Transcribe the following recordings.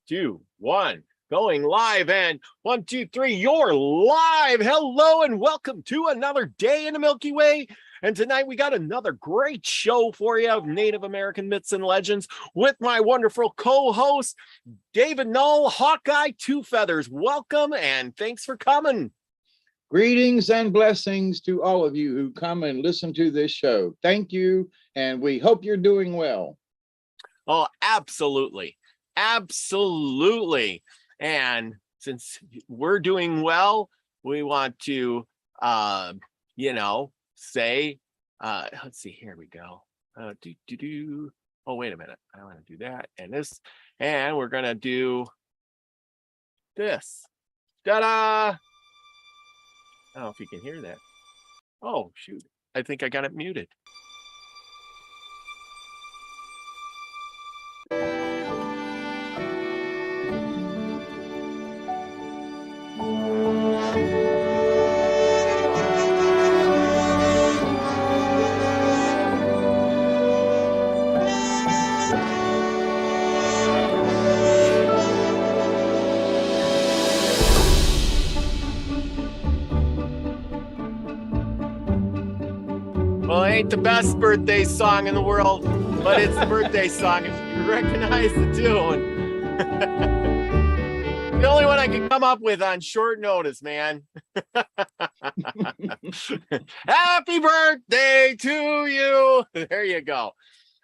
2, 1. Going live, and 1, 2, 3, you're live. Hello and welcome to another day in the Milky Way. And tonight we got another great show for you of Native American myths and legends with my wonderful co-host, David Null, Hawkeye Two Feathers. Welcome and thanks for coming. Greetings and blessings to all of you who come and listen to this show. Thank you, and we hope you're doing well. Oh, absolutely. Absolutely. And since we're doing well, we want to, say, let's see, here we go. Oh, wait a minute. I want to do that and this, and we're going to do this. Ta-da! I don't know if you can hear that. Oh, shoot. I think I got it muted. Well, it ain't the best birthday song in the world, but it's the birthday song if you recognize the tune. The only one I can come up with on short notice, man. Happy birthday to you. There you go.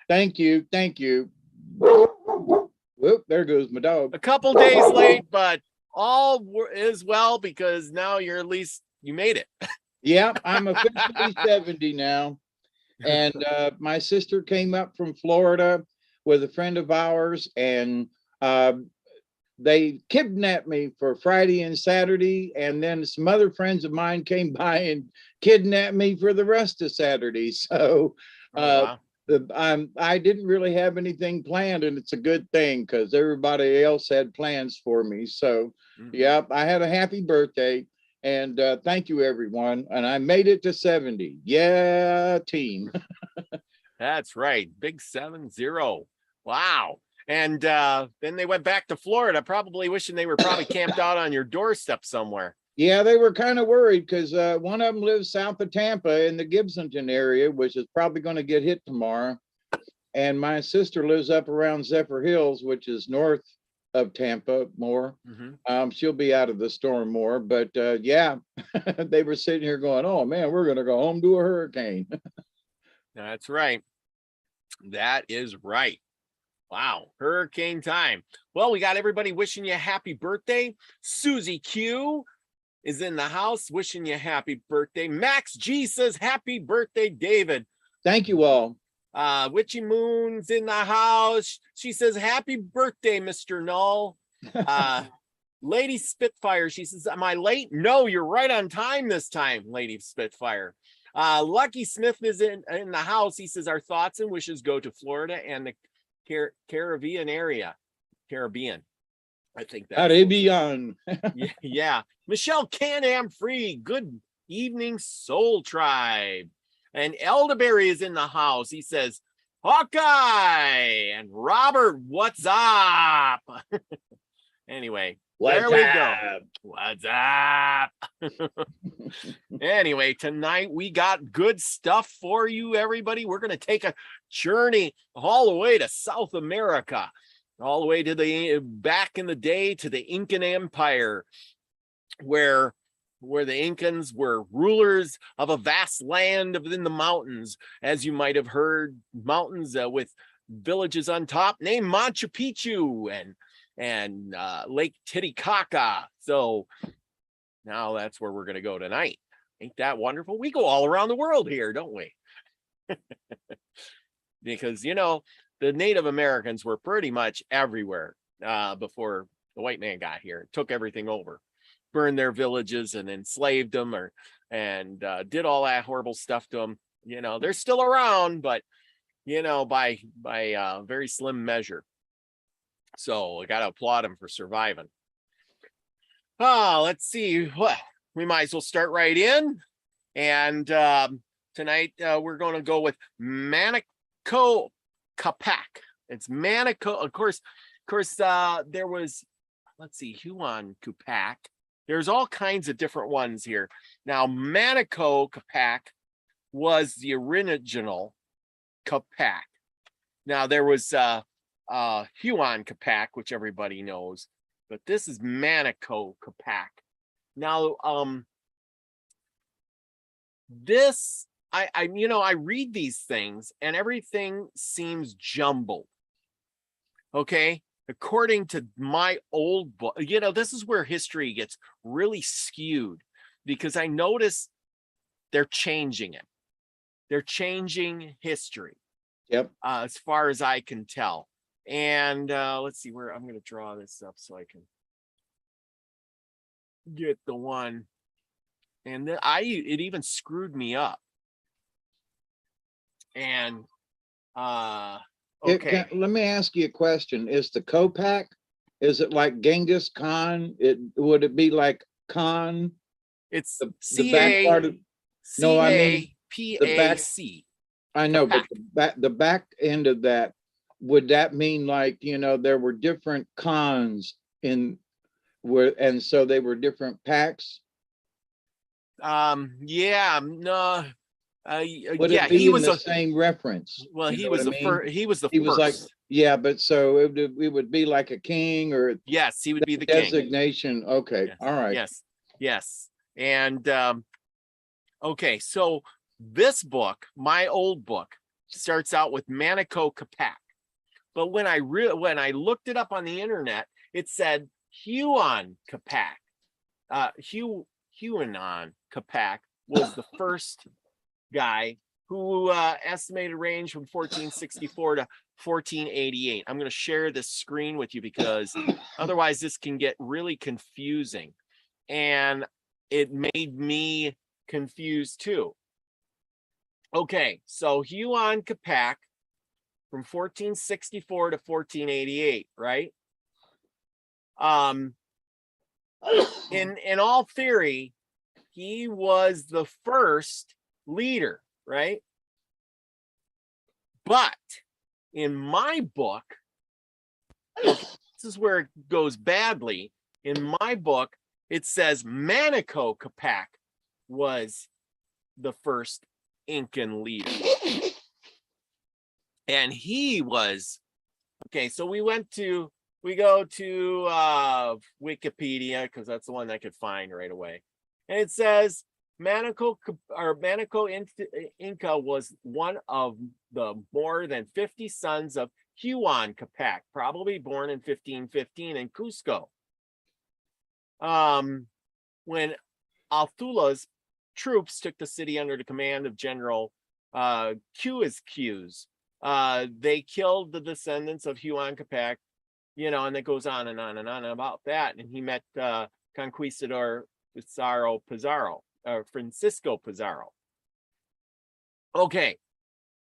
Thank you. Thank you. Whoop, there goes my dog. A couple days late, but all is well because now you're at least, you made it. Yeah, I'm officially 70 now. And my sister came up from Florida with a friend of ours, and they kidnapped me for Friday and Saturday. And then some other friends of mine came by and kidnapped me for the rest of Saturday. So Wow. I didn't really have anything planned, and it's a good thing because everybody else had plans for me. So, yeah, I had a happy birthday. And thank you, everyone. And I made it to 70. Yeah, team. That's right. Big 70. Wow. And then they went back to Florida, probably wishing they were probably camped out on your doorstep somewhere. Yeah, they were kind of worried because one of them lives south of Tampa in the Gibsonton area, which is probably going to get hit tomorrow. And my sister lives up around Zephyr Hills, which is north of Tampa more. She'll be out of the storm more, but yeah, they were sitting here going, oh man, we're gonna go home to a hurricane. That's right. That is right. Wow, hurricane time. Well, we got everybody wishing you a happy birthday. Susie Q is in the house wishing you a happy birthday. Max G says happy birthday, David. Thank you all. Witchy Moon's in the house. She says, happy birthday, Mr. Null. Lady Spitfire, she says, am I late? No, you're right on time this time, Lady Spitfire. Lucky Smith is in the house. He says, our thoughts and wishes go to Florida and the Caribbean area. Caribbean. I think that's Caribbean. yeah. Michelle Can-Am Free. Good evening, Soul Tribe. And Elderberry is in the house. He says, Hawkeye and Robert, what's up? Anyway, there we go. What's up? Anyway, tonight we got good stuff for you, everybody. We're going to take a journey all the way to South America, all the way to the back in the day to the Incan Empire, where the Incans were rulers of a vast land within the mountains, as you might have heard, mountains with villages on top named Machu Picchu and Lake Titicaca. So now that's where we're going to go tonight. Ain't that wonderful? We go all around the world here, don't we? Because, the Native Americans were pretty much everywhere before the white man got here, took everything over. Burned their villages and enslaved them and did all that horrible stuff to them. They're still around, but by very slim measure. So I got to applaud them for surviving. Let's see. We might as well start right in. And tonight we're going to go with Manako Capac. It's Manako. Of course, course, there was, let's see, Huon Capac. There's all kinds of different ones here. Now, Manako Capac was the original Capac. Now, there was Huon Capac, which everybody knows, but this is Manako Capac. Now, this, I read these things and everything seems jumbled. Okay. According to my old book, this is where history gets really skewed because I notice they're changing it. They're changing history. Yep. As far as I can tell. And let's see where I'm going to draw this up so I can get the one. And then it even screwed me up. And okay. Let me ask you a question. Is the Capac, is it like Genghis Khan? Would it be like Khan? It's the back part of, no, I mean C-A-P-A-C. I know, but the back end of that, would that mean like, there were different Khans and so they were different packs? Yeah, no. Would it be he was the same reference? Well, he was the first. He was the he first. Was like, yeah, but so it would be like a king, or yes, he would be the designation. King. Okay, yes. All right. Yes. And okay, so this book, my old book, starts out with Manako Capac, but when I looked it up on the internet, it said Huon Capac. Huon Capac was the first guy who estimated range from 1464 to 1488. I'm going to share this screen with you because otherwise this can get really confusing, and it made me confused too. Okay, so Huon Capac from 1464 to 1488, right? In all theory, he was the first leader, right? But in my book, this is where it goes badly. In my book, it says Manako Capac was the first Incan leader. And he was, okay, so we go to Wikipedia because that's the one I could find right away. And it says Manako Inca was one of the more than 50 sons of Huon Capac, probably born in 1515 in Cusco. When Altula's troops took the city under the command of General Quizquez, they killed the descendants of Huon Capac, and it goes on and on and on about that. And he met Conquistador Francisco Pizarro. Okay,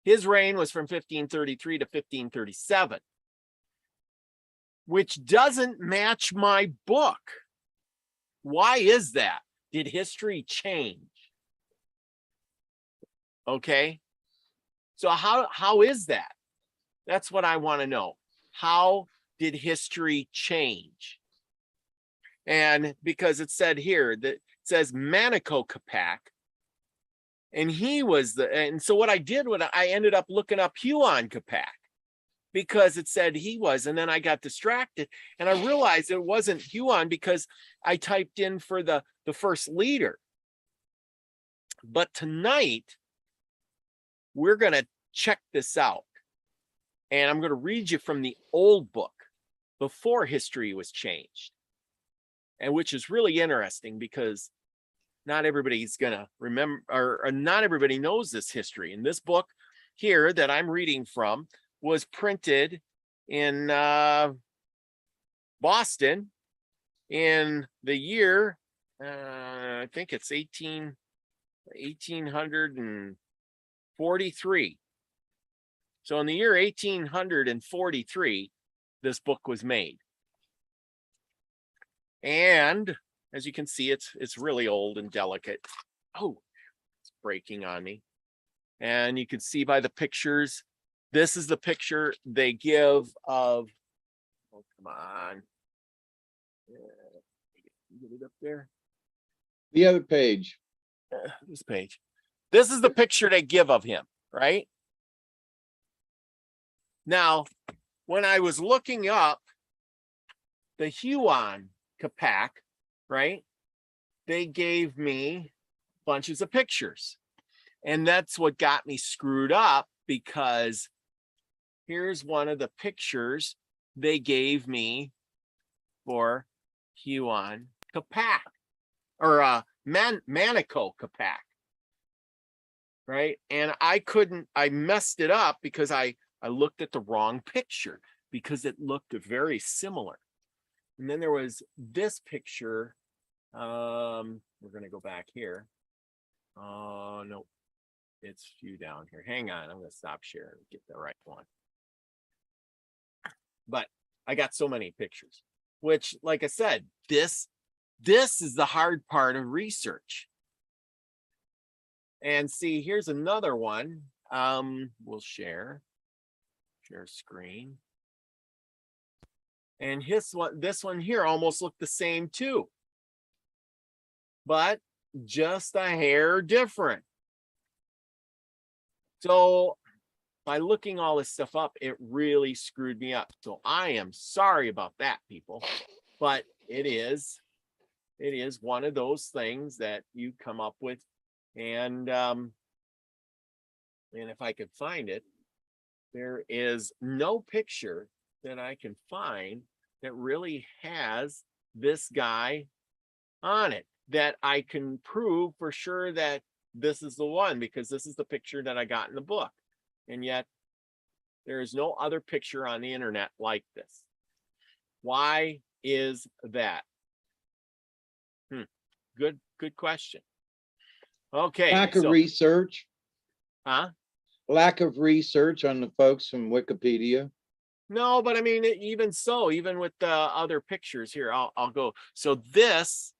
his reign was from 1533 to 1537, which doesn't match my book. Why is that? Did history change? Okay, so how is that? That's what I want to know. How did history change? And because it said here that it says Manako Capac, and he was and so what I did when I ended up looking up Huon Capac because it said he was, and then I got distracted and I realized it wasn't Huon because I typed in for the first leader. But tonight we're going to check this out, and I'm going to read you from the old book before history was changed, and which is really interesting because not everybody's going to remember, or not everybody knows this history. And this book here that I'm reading from was printed in Boston in the year, I think it's 1843. So in the year 1843, this book was made. And as you can see, it's really old and delicate. Oh, it's breaking on me. And you can see by the pictures, this is the picture they give of, Come on. Yeah, get it up there. The other page. This page. This is the picture they give of him, right? Now, when I was looking up the Huon Capac, right? They gave me bunches of pictures. And that's what got me screwed up, because here's one of the pictures they gave me for Huon Capac, or Manico Capac, right? And I messed it up because I looked at the wrong picture, because it looked very similar. And then there was this picture. We're going to go back here. Oh, no, it's few down here. Hang on. I'm going to stop sharing and get the right one. But I got so many pictures, which, like I said, this is the hard part of research. And see, here's another one. We'll share screen. And this one here almost looked the same too, but just a hair different. So by looking all this stuff up, it really screwed me up. So I am sorry about that, people, but it is one of those things that you come up with. And if I could find it, there is no picture that I can find that really has this guy on it, that I can prove for sure that this is the one, because this is the picture that I got in the book. And yet there is no other picture on the internet like this. Why is that? Good question. Okay. Lack of research. Huh? Lack of research on the folks from Wikipedia. No, but I mean, even so, even with the other pictures here, I'll go. So this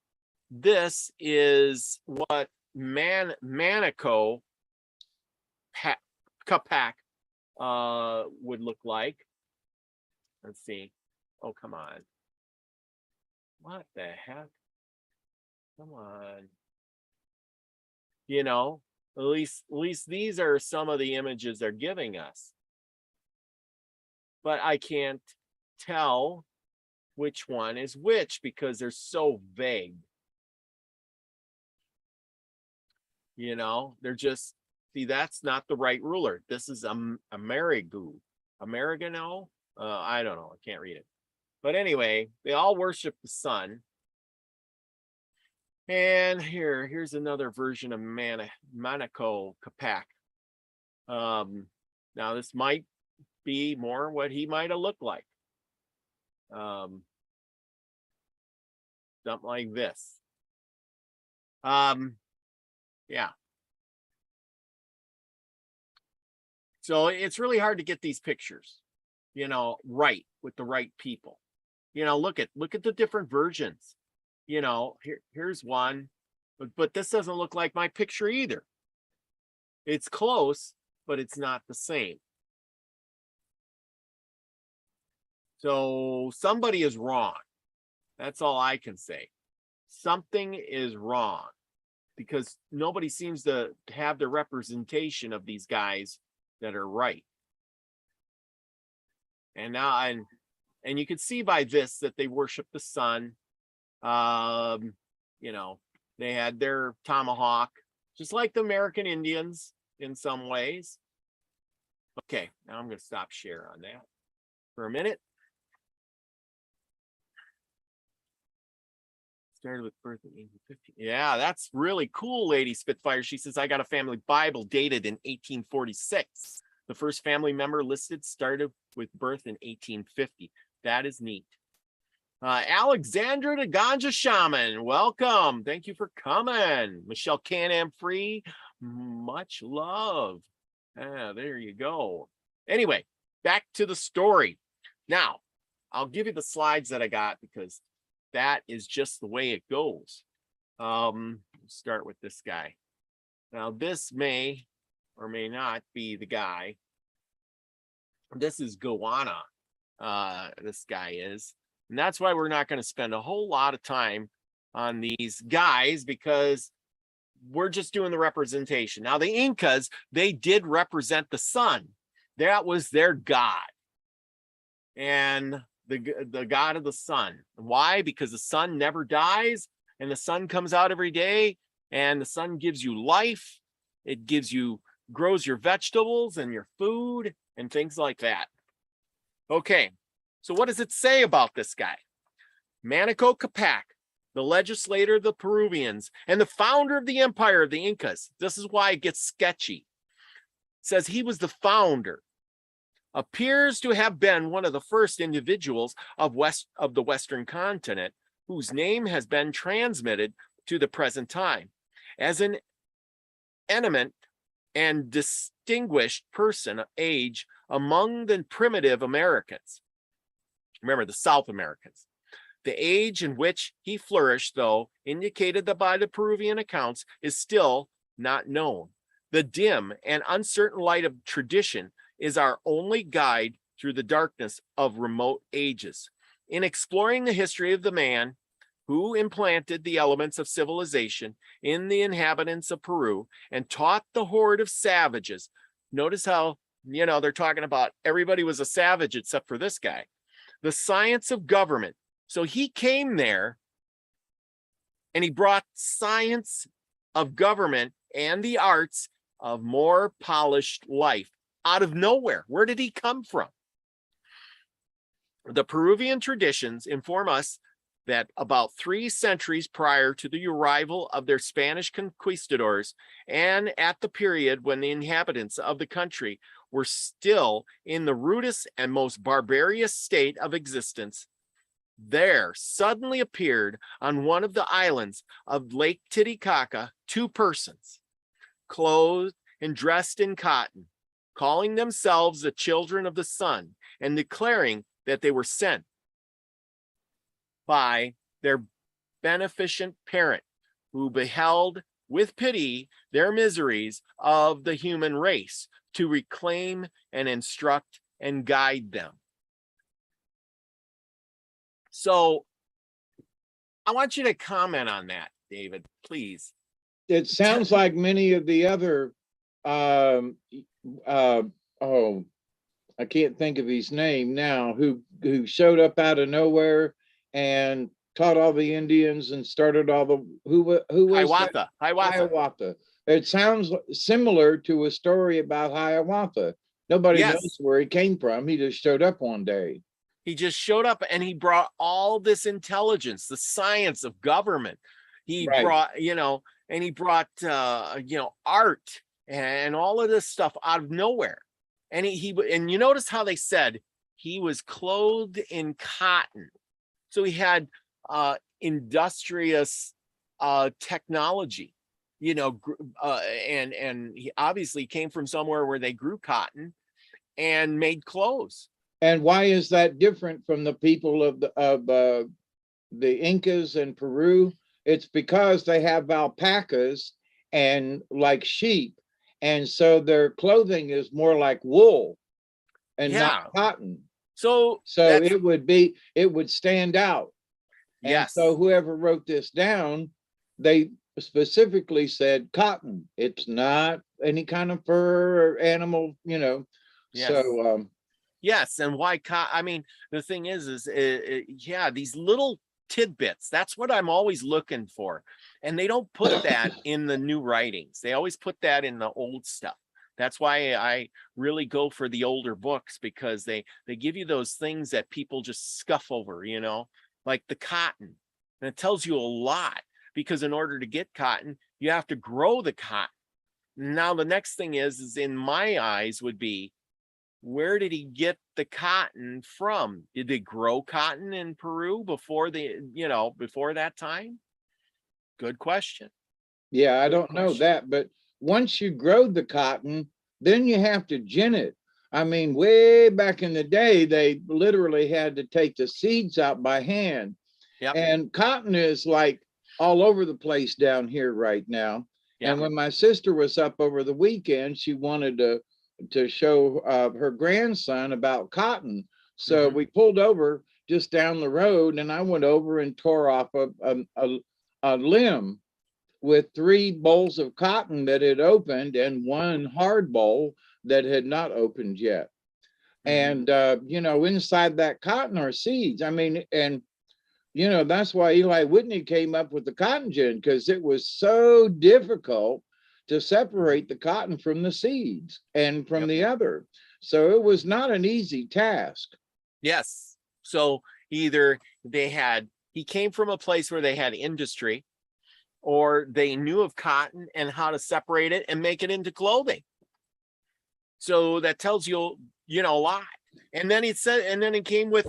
is what Manico Capac would look like. Let's see. Oh, come on. What the heck? Come on. You know, at least these are some of the images they're giving us. But I can't tell which one is which because they're so vague. You know, they're just, see, that's not the right ruler. This is Amerigo. Amerigano? I don't know. I can't read it. But anyway, they all worship the sun. And here's another version of Manico Capac. Now this might be more what he might have looked like. Something like this. Yeah. So it's really hard to get these pictures, you know, right, with the right people. You know, look at the different versions. You know, here's one, but this doesn't look like my picture either. It's close, but it's not the same. So somebody is wrong. That's all I can say. Something is wrong because nobody seems to have the representation of these guys that are right. And now, and you can see by this that they worship the sun. You know, they had their tomahawk, just like the American Indians in some ways. Okay, now I'm going to stop share on that for a minute. Started with birth in 1850. Yeah, that's really cool, Lady Spitfire. She says, I got a family Bible dated in 1846. The first family member listed started with birth in 1850. That is neat. Alexandra the Ganja Shaman, welcome. Thank you for coming. Michelle Can-Am Free, much love. There you go. Anyway, back to the story. Now, I'll give you the slides that I got because that is just the way it goes. Start with this guy. Now, this may or may not be the guy. This is Goanna. this guy is. And that's why we're not going to spend a whole lot of time on these guys, because we're just doing the representation. Now, the Incas, they did represent the sun. That was their god. And the god of the sun. Why? Because the sun never dies, and the sun comes out every day, and the sun gives you life. It grows your vegetables and your food and things like that. Okay, so what does it say about this guy? Manco Capac, the legislator of the Peruvians and the founder of the empire of the Incas. This is why it gets sketchy. It says he was the founder. Appears to have been one of the first individuals of the Western continent whose name has been transmitted to the present time as an eminent and distinguished person of age among the primitive Americans. Remember, the South Americans. The age in which he flourished, though indicated by the Peruvian accounts, is still not known. The dim and uncertain light of tradition is our only guide through the darkness of remote ages. In exploring the history of the man who implanted the elements of civilization in the inhabitants of Peru and taught the horde of savages, notice how, they're talking about everybody was a savage except for this guy, the science of government. So he came there and he brought science of government and the arts of more polished life out of nowhere. Where did he come from? The Peruvian traditions inform us that about 3 centuries prior to the arrival of their Spanish conquistadors, and at the period when the inhabitants of the country were still in the rudest and most barbarous state of existence, there suddenly appeared on one of the islands of Lake Titicaca 2 persons, clothed and dressed in cotton, calling themselves the children of the sun, and declaring that they were sent by their beneficent parent, who beheld with pity their miseries of the human race, to reclaim and instruct and guide them. So I want you to comment on that, David, please. It sounds like many of the other, I can't think of his name now, who showed up out of nowhere and taught all the Indians and started all the, who was Hiawatha. Hiawatha. It sounds similar to a story about Hiawatha. Nobody knows where he came from. He just showed up one day. He just showed up and he brought all this intelligence, the science of government. He brought, and he brought, art and all of this stuff out of nowhere. And and you notice how they said he was clothed in cotton. So he had industrious technology, and he obviously came from somewhere where they grew cotton and made clothes. And why is that different from the people of the Incas and Peru? It's because they have alpacas and like sheep, and so their clothing is more like wool and not cotton. So it would stand out. And so whoever wrote this down, they specifically said cotton. It's not any kind of fur or animal, Yes. So yes, and why cotton? I mean, the thing is these little tidbits. That's what I'm always looking for. And they don't put that in the new writings. They always put that in the old stuff. That's why I really go for the older books, because they give you those things that people just scuff over, like the cotton. And it tells you a lot, because in order to get cotton, you have to grow the cotton. Now, the next thing is in my eyes would be, where did he get the cotton from? Did they grow cotton in Peru before before that time? Good question. Yeah, I don't know that, but once you grow the cotton, then you have to gin it. I mean, way back in the day, they literally had to take the seeds out by hand. Yep. And cotton is like all over the place down here right now. Yep. And when my sister was up over the weekend, she wanted to show her grandson about cotton. So we pulled over just down the road, and I went over and tore off a limb with 3 bolls of cotton that had opened and 1 hard boll that had not opened yet. And, you know, inside that cotton are seeds. I mean, and, you know, that's why Eli Whitney came up with the cotton gin, because it was so difficult to separate the cotton from the seeds and from the other. So it was not an easy task. Yes. So either he came from a place where they had industry, or they knew of cotton and how to separate it and make it into clothing. So that tells you, you know, a lot. And then he said, and then it came with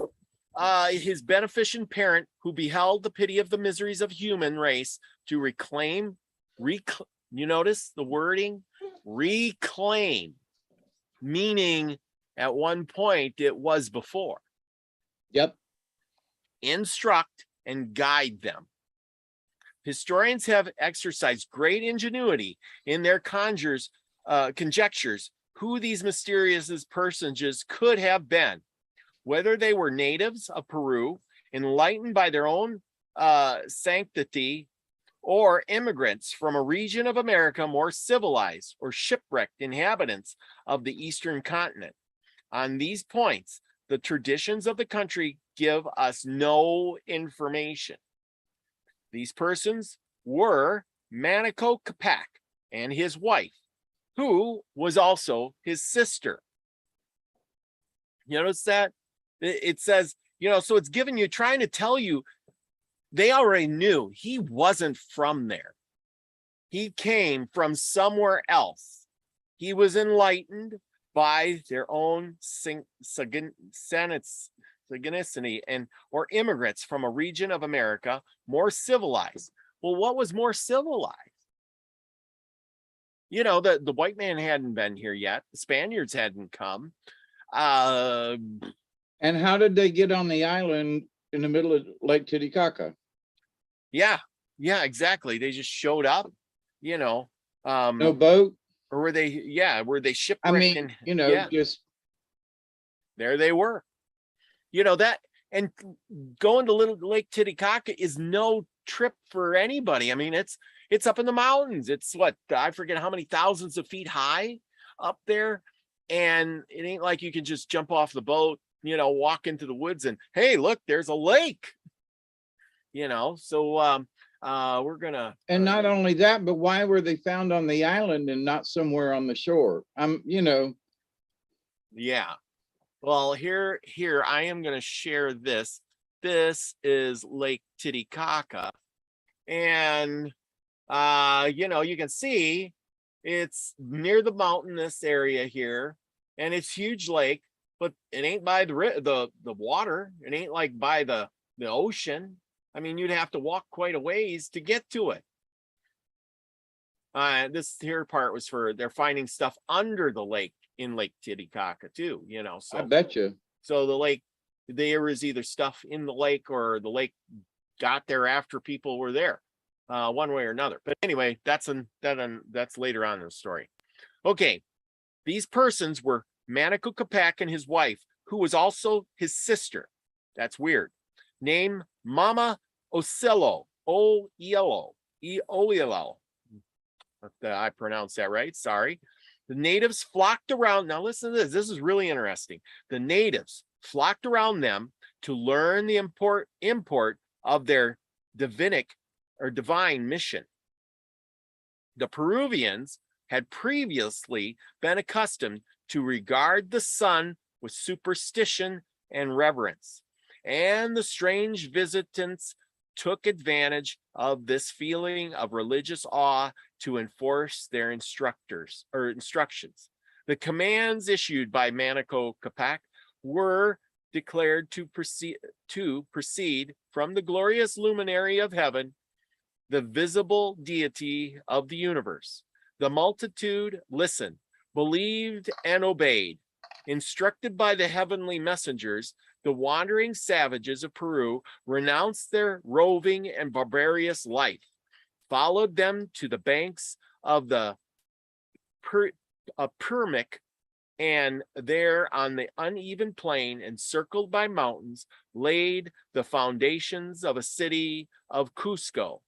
his beneficent parent, who beheld the pity of the miseries of human race to reclaim, you notice the wording, reclaim, meaning at one point it was before. Yep. Instruct and guide them. Historians have exercised great ingenuity in their conjectures who these mysterious personages could have been, whether they were natives of Peru, enlightened by their own sanctity, or immigrants from a region of America more civilized, or shipwrecked inhabitants of the eastern continent. On these points, the traditions of the country give us no information. These persons were Manco Capac and his wife, who was also his sister. You notice that? It says, you know, so it's giving you, trying to tell you, they already knew he wasn't from there. He came from somewhere else. He was enlightened by their own sagacity and or immigrants from a region of America more civilized. Well, what was more civilized? You know, the white man hadn't been here yet. The Spaniards hadn't come. And how did they get on the island in the middle of Lake Titicaca? Yeah, exactly. They just showed up, you know. No boat? Or were they shipwrecked? I mean, you know, just there they were. You know that, and going to Little Lake Titicaca is no trip for anybody. I mean, it's up in the mountains. It's what, I forget how many thousands of feet high up there, and it ain't like you can just jump off the boat, you know, walk into the woods and, hey, look, there's a lake. You know, so we're gonna. And not only that, but why were they found on the island and not somewhere on the shore? You know. Yeah. Well, here I am going to share this. This is Lake Titicaca, and you know, you can see it's near the mountainous area here, and it's huge lake, but it ain't by the water. It ain't like by the ocean. I mean, you'd have to walk quite a ways to get to it. This here part was for they're finding stuff under the lake in Lake Titicaca too, you know. So I bet you. So the lake, there was either stuff in the lake or the lake got there after people were there, one way or another. But anyway, that's later on in the story. Okay, these persons were Manco Capac and his wife, who was also his sister. That's weird. Named Mama Ocello, O-E-L-O. I pronounced that right, sorry. The natives flocked around. Now listen to this. This is really interesting. The natives flocked around them to learn the import of their divine mission. The Peruvians had previously been accustomed to regard the sun with superstition and reverence, and the strange visitants took advantage of this feeling of religious awe to enforce their instructions. The commands issued by Manco Capac were declared to proceed from the glorious luminary of heaven, the visible deity of the universe. The multitude listened, believed, and obeyed. Instructed by the heavenly messengers, the wandering savages of Peru renounced their roving and barbarous life, followed them to the banks of the Permic and there on the uneven plain, encircled by mountains, laid the foundations of a city of Cusco.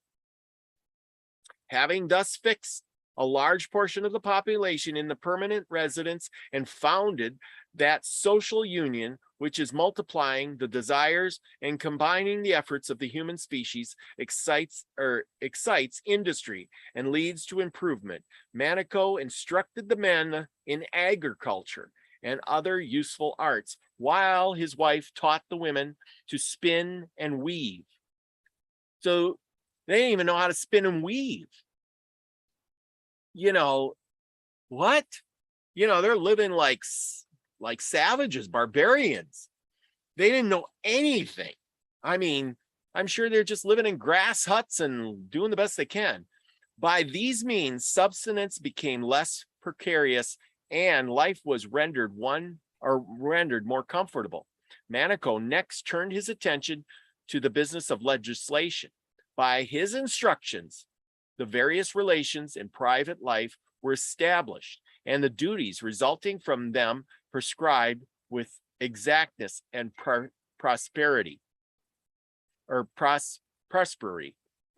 Having thus fixed a large portion of the population in the permanent residence and founded that social union which is multiplying the desires and combining the efforts of the human species, excites industry and leads to improvement. Manico instructed the men in agriculture and other useful arts, while his wife taught the women to spin and weave. So they didn't even know how to spin and weave. You know, what? You know, they're living like savages, barbarians. They didn't know anything. I mean, I'm sure they're just living in grass huts and doing the best they can. By these means, subsistence became less precarious and life was rendered more comfortable. Manico next turned his attention to the business of legislation. By his instructions, the various relations in private life were established, and the duties resulting from them prescribed with exactness and prosperity. I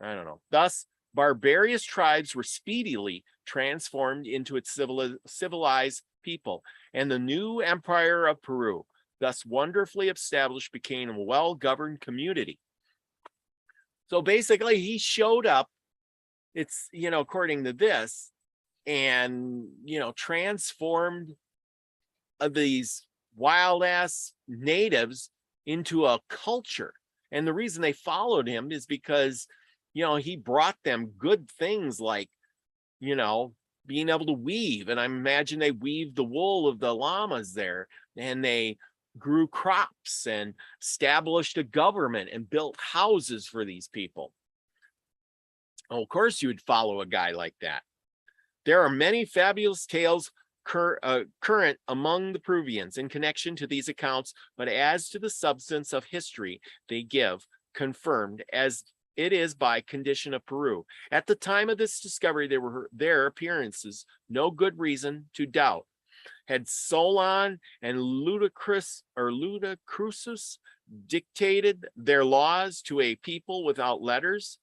don't know. Thus, barbarous tribes were speedily transformed into its civilized people, and the new empire of Peru, thus wonderfully established, became a well-governed community. So basically, he showed up, it's, you know, according to this, and, you know, transformed these wild ass natives into a culture. And the reason they followed him is because, you know, he brought them good things like, you know, being able to weave. And I imagine they weaved the wool of the llamas there, and they grew crops and established a government and built houses for these people. Oh, of course you would follow a guy like that. There are many fabulous tales current among the Peruvians in connection to these accounts, but as to the substance of history they give, confirmed as it is by condition of Peru. At the time of this discovery, there were their appearances, no good reason to doubt. Had Solon and Ludicrusus dictated their laws to a people without letters,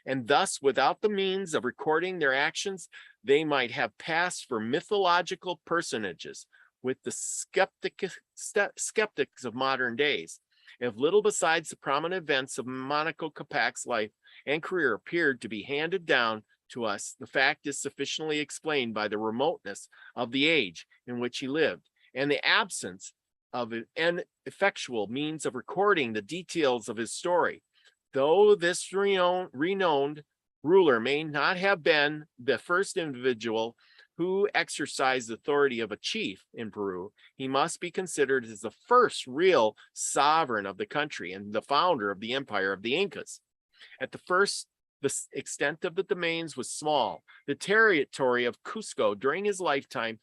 and thus without the means of recording their actions, they might have passed for mythological personages with the skeptics of modern days. If little besides the prominent events of Manco Capac's life and career appeared to be handed down to us, the fact is sufficiently explained by the remoteness of the age in which he lived and the absence of an effectual means of recording the details of his story. Though this renowned ruler may not have been the first individual who exercised the authority of a chief in Peru, he must be considered as the first real sovereign of the country and the founder of the empire of the Incas. At the first, the extent of the domains was small. The territory of Cusco during his lifetime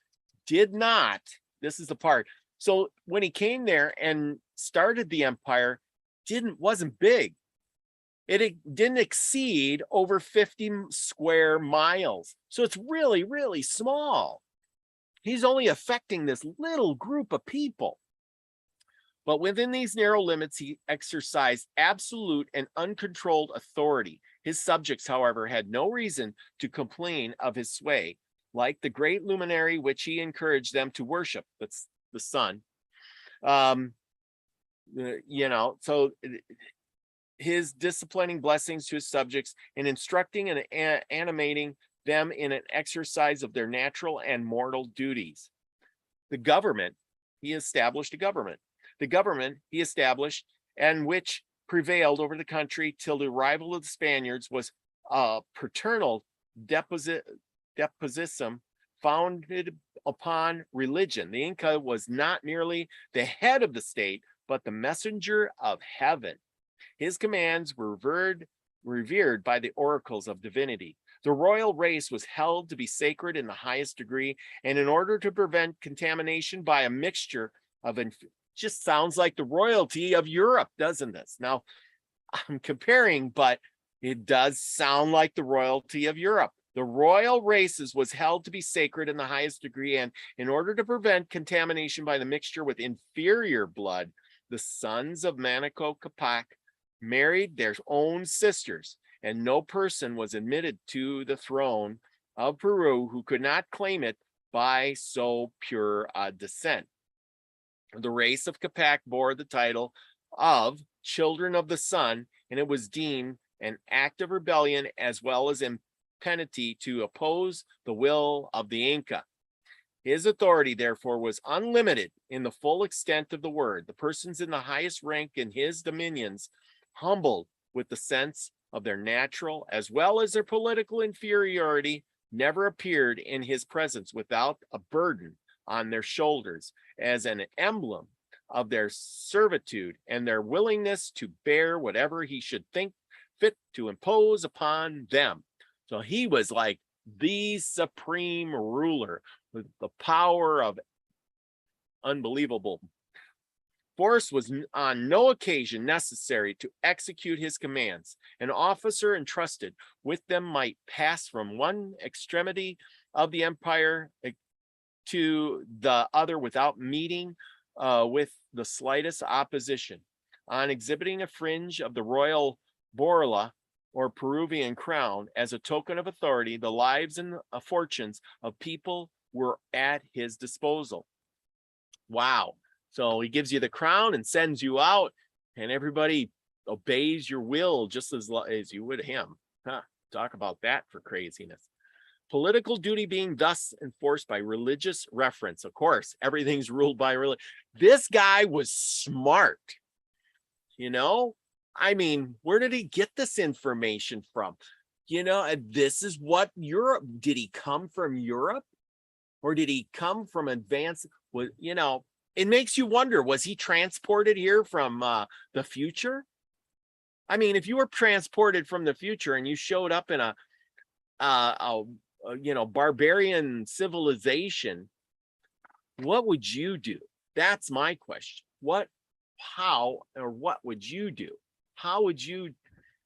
did not, this is the part, so when he came there and started the empire, wasn't big. It didn't exceed over 50 square miles. So it's really, really small. He's only affecting this little group of people. But within these narrow limits, he exercised absolute and uncontrolled authority. His subjects, however, had no reason to complain of his sway. Like the great luminary which he encouraged them to worship, that's the sun. You know, so his disciplining blessings to his subjects and instructing and animating them in an exercise of their natural and mortal duties. The government, he established a government. The government he established and which prevailed over the country till the arrival of the Spaniards was a paternal despotism founded upon religion. The Inca was not merely the head of the state, but the messenger of heaven. His commands were revered by the oracles of divinity. The royal race was held to be sacred in the highest degree, and in order to prevent contamination by a mixture of, just sounds like the royalty of Europe, doesn't this? Now, I'm comparing, but it does sound like the royalty of Europe. The royal races was held to be sacred in the highest degree, and in order to prevent contamination by the mixture with inferior blood, the sons of Manco Capac married their own sisters, and no person was admitted to the throne of Peru who could not claim it by so pure a descent. The race of Capac bore the title of Children of the Sun, and it was deemed an act of rebellion as well as impunity to oppose the will of the Inca. His authority, therefore, was unlimited in the full extent of the word. The persons in the highest rank in his dominions, humbled with the sense of their natural as well as their political inferiority, never appeared in his presence without a burden on their shoulders as an emblem of their servitude and their willingness to bear whatever he should think fit to impose upon them. So he was like the supreme ruler with the power of unbelievable force. Was on no occasion necessary to execute his commands. An officer entrusted with them might pass from one extremity of the empire to the other without meeting with the slightest opposition. On exhibiting a fringe of the royal borla or Peruvian crown as a token of authority, the lives and fortunes of people were at his disposal. Wow. So he gives you the crown and sends you out, and everybody obeys your will just as you would him. Huh. Talk about that for craziness. Political duty being thus enforced by religious reference. Of course, everything's ruled by religion. This guy was smart. You know, I mean, where did he get this information from? You know, this is what Europe, did he come from Europe? Or did he come from advanced, you know, it makes you wonder, was he transported here from the future? I mean, if you were transported from the future and you showed up in a you know, barbarian civilization, what would you do? That's my question. What would you do? How would you,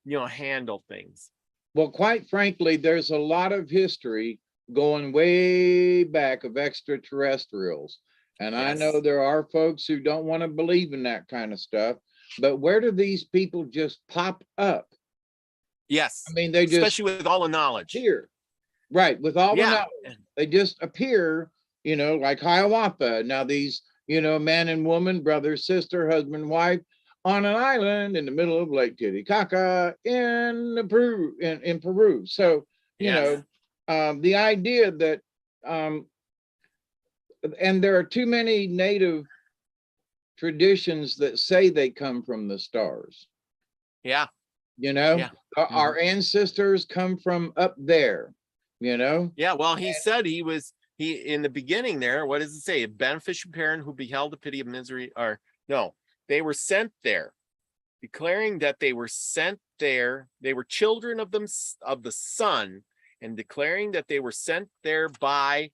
you know, handle things? Well, quite frankly, there's a lot of history going way back of extraterrestrials. And I know there are folks who don't want to believe in that kind of stuff, but where do these people just pop up? Yes. I mean, they just, especially with all the knowledge here. Right, with all the knowledge, they just appear, you know, like Hiawatha. Now these, you know, man and woman, brother, sister, husband, wife, on an island in the middle of Lake Titicaca in Peru, in Peru. So, you know, the idea that, and there are too many native traditions that say they come from the stars. Yeah. You know, our ancestors come from up there. You know? Yeah, well, he said he in the beginning there, what does it say? A beneficent parent who beheld the pity of misery, or no, they were sent there, declaring that they were sent there. They were children of them, of the sun, and declaring that they were sent there by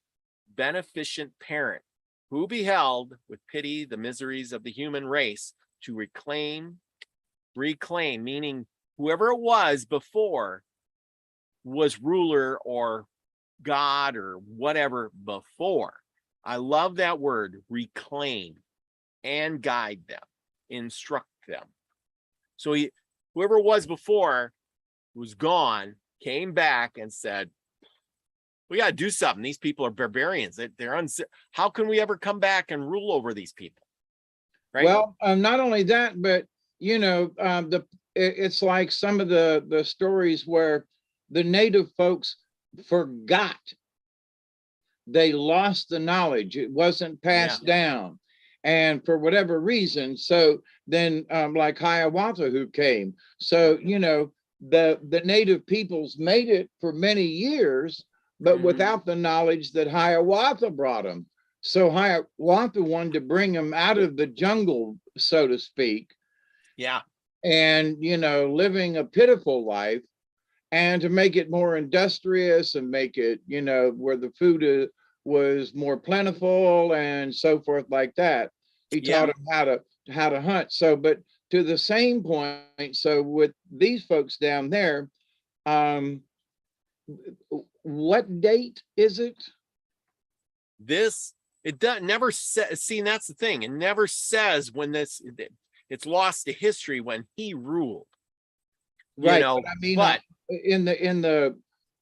beneficent parent who beheld with pity the miseries of the human race to reclaim, meaning whoever it was before was ruler or God or whatever before. I love that word, reclaim, and guide them, instruct them. So whoever it was before was gone, came back and said, we got to do something. These people are barbarians. They're how can we ever come back and rule over these people? Right. Well, not only that, but you know, it's like some of the stories where the native folks forgot. They lost the knowledge. It wasn't passed down. And for whatever reason, so then like Hiawatha who came. So, you know, the native peoples made it for many years, but without the knowledge that Hiawatha brought them. So Hiawatha wanted to bring them out of the jungle, so to speak. Yeah. And, you know, living a pitiful life, and to make it more industrious and make it, you know, where the food was more plentiful and so forth like that. He taught them how to hunt. So, but to the same point, so with these folks down there, what date is it? This, it does never says. See, and that's the thing. It never says when this. It's lost to history when he ruled. Right. You know, But I mean, but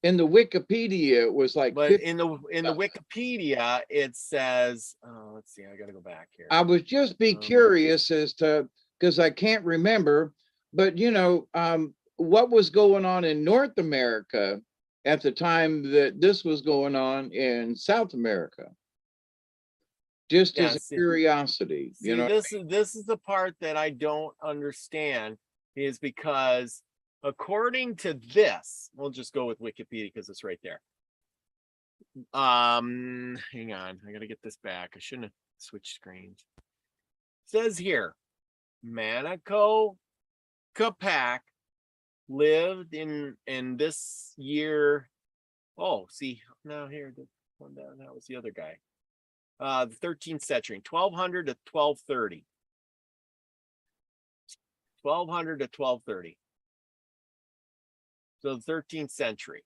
in the Wikipedia, it was like. but in the Wikipedia, it says. Let's see. I got to go back here. I was just be curious as to, because I can't remember, but you know, what was going on in North America at the time that this was going on in South America. Just as a curiosity, you know. This is the part that I don't understand, is because according to this, we'll just go with Wikipedia because it's right there. Hang on, I gotta get this back. I shouldn't have switched screens. It says here, Manako Capac lived in this year. Oh, see, now here, the one down, that was the other guy. The 13th century, 1200 to 1230. 1200 to 1230. So the 13th century.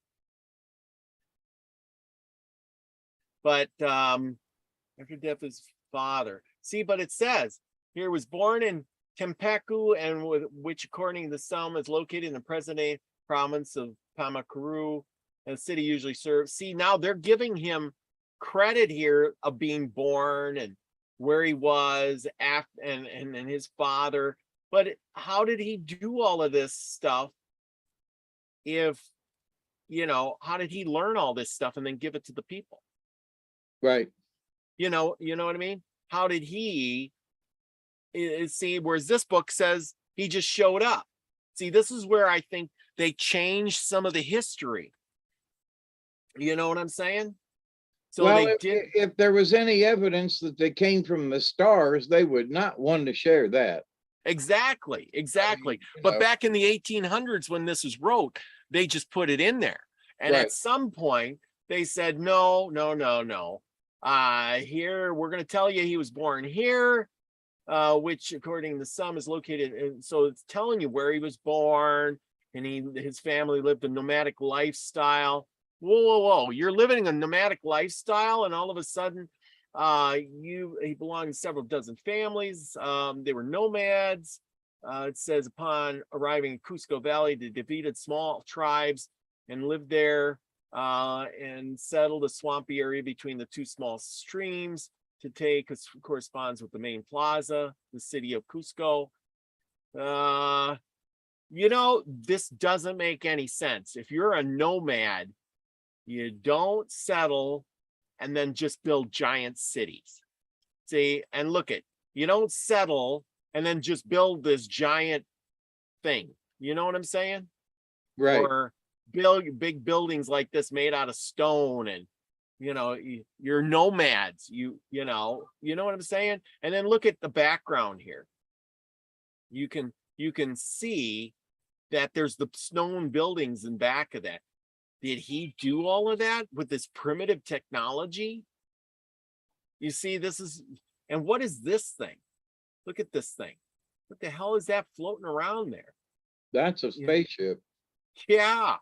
But after death of his father. See, but it says here, was born in Tempaku, and which according to the Psalm is located in the present-day province of Pamakuru, and the city usually serves. See, now they're giving him credit here of being born and where he was after, and his father. But how did he do all of this stuff? If, you know, how did he learn all this stuff and then give it to the people? Right. You know what I mean? How did he see, whereas this book says he just showed up. See, this is where I think they changed some of the history. You know what I'm saying? So well, they did. If there was any evidence that they came from the stars, they would not want to share that. Exactly. I mean, but back in the 1800s, when this was wrote, they just put it in there. And at some point, they said, no. Here, we're going to tell you he was born here, which according to some is located. And so it's telling you where he was born, and his family lived a nomadic lifestyle. Whoa. You're living a nomadic lifestyle, and all of a sudden, he belonged to several dozen families. They were nomads. It says upon arriving in Cusco Valley, they defeated small tribes and lived there, and settled a swampy area between the two small streams to take, corresponds with the main plaza, the city of Cusco. You know, this doesn't make any sense. If you're a nomad, you don't settle and then just build giant cities. See, and look at, you don't settle and then just build this giant thing. You know what I'm saying? Right. Or build big buildings like this made out of stone, and you know, you're nomads. You know what I'm saying? And then look at the background here. You can see that there's the stone buildings in back of that. Did he do all of that with this primitive technology? You see, this is, and what is this thing? Look at this thing. What the hell is that floating around there? That's a spaceship. Yeah.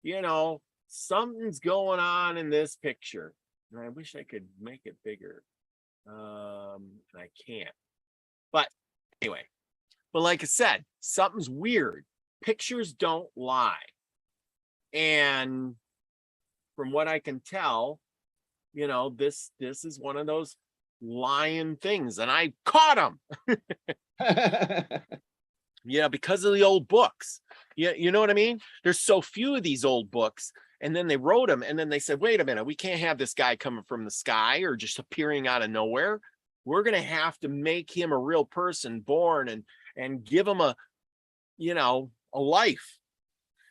You know, something's going on in this picture. And I wish I could make it bigger. I can't. But anyway, but like I said, something's weird. Pictures don't lie. And from what I can tell, you know, this is one of those lying things, and I caught him. Yeah, because of the old books. Yeah, you know what I mean? There's so few of these old books, and then they wrote them, and then they said, wait a minute, we can't have this guy coming from the sky or just appearing out of nowhere. We're going to have to make him a real person, born, and give him a life.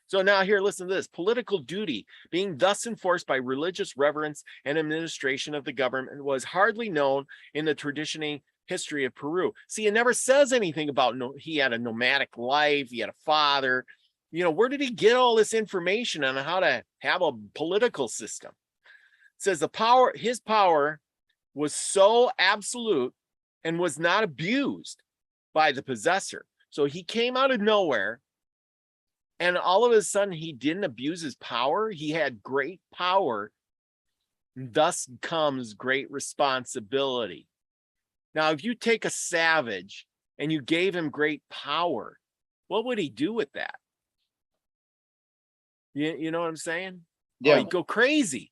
So now here, listen to this. Political duty, being thus enforced by religious reverence and administration of the government, was hardly known in the traditional history of Peru. See, it never says anything about he had a nomadic life, he had a father. You know, where did he get all this information on how to have a political system? It says his power was so absolute and was not abused by the possessor. So he came out of nowhere, And all of a sudden, he didn't abuse his power. He had great power. Thus comes great responsibility. Now, if you take a savage and you gave him great power, what would he do with that? You know what I'm saying? Yeah. Oh, he'd go crazy.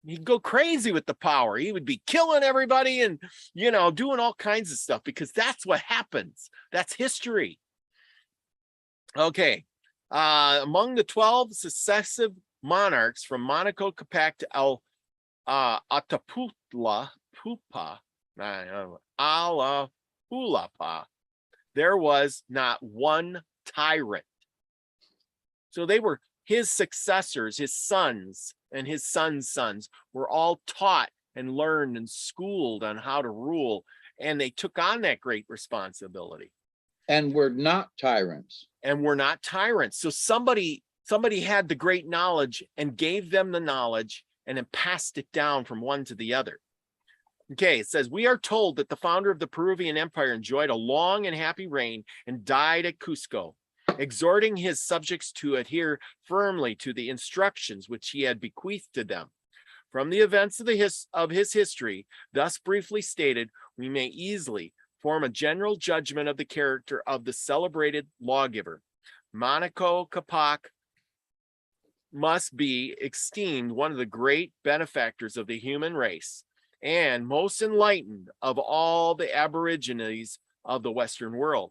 He'd go crazy with the power. He would be killing everybody and, doing all kinds of stuff, because that's what happens. That's history. Okay. Among the 12 successive monarchs from Monaco Capac to Atapupa, Alapulapa, there was not one tyrant. So they were his successors, his sons and his sons' sons were all taught and learned and schooled on how to rule. And they took on that great responsibility. And were not tyrants. And were not tyrants. So somebody had the great knowledge and gave them the knowledge and then passed it down from one to the other. Okay, it says, we are told that the founder of the Peruvian Empire enjoyed a long and happy reign and died at Cusco, exhorting his subjects to adhere firmly to the instructions which he had bequeathed to them. From the events of his history, thus briefly stated, we may easily form a general judgment of the character of the celebrated lawgiver. Monaco Capac must be esteemed one of the great benefactors of the human race and most enlightened of all the aborigines of the Western world.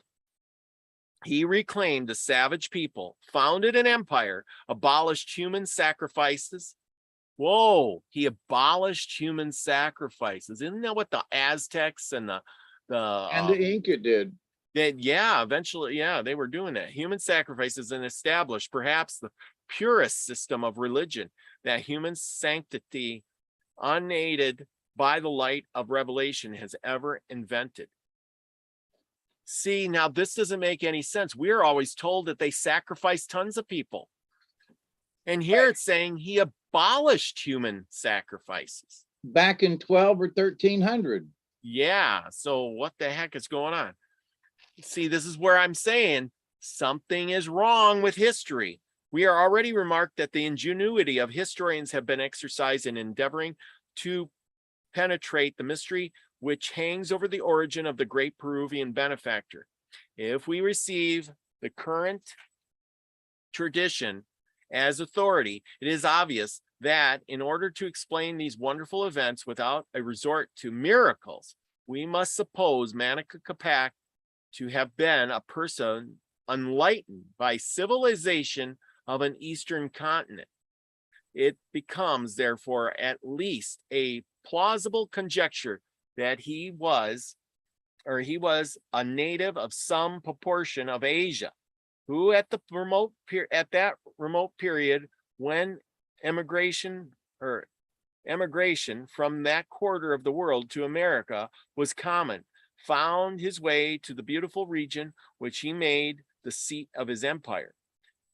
He reclaimed the savage people, founded an empire, abolished human sacrifices. Whoa, he abolished human sacrifices. Isn't that what the Aztecs and the Inca did? Eventually, they were doing that. Human sacrifices, and established perhaps the purest system of religion, that human sanctity, unaided by the light of revelation, has ever invented. See, now this doesn't make any sense. We're always told that they sacrificed tons of people. And here it's saying he abolished human sacrifices. Back in 12 or 1300. Yeah, so what the heck is going on? See, this is where I'm saying something is wrong with history. We are already remarked that the ingenuity of historians have been exercised in endeavoring to penetrate the mystery which hangs over the origin of the great Peruvian benefactor. If we receive the current tradition as authority, it is obvious that in order to explain these wonderful events without a resort to miracles, we must suppose Monaco Capac to have been a person enlightened by civilization of an Eastern continent. It becomes, therefore, at least a plausible conjecture that he was a native of some proportion of Asia, who at that remote period when emigration from that quarter of the world to America was common, found his way to the beautiful region which he made the seat of his empire.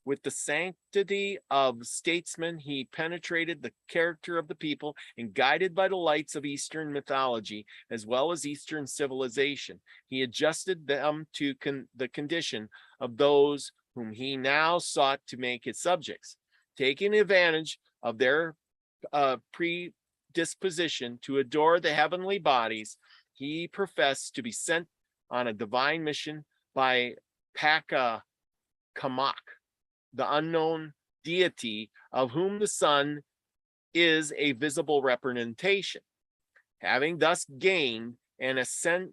With the sanctity of statesman, he penetrated the character of the people, and guided by the lights of Eastern mythology, as well as Eastern civilization, he adjusted them to the condition of those whom he now sought to make his subjects. Taking advantage of their predisposition to adore the heavenly bodies, he professed to be sent on a divine mission by Paka Kamak, the unknown deity of whom the sun is a visible representation. Having thus gained an ascendancy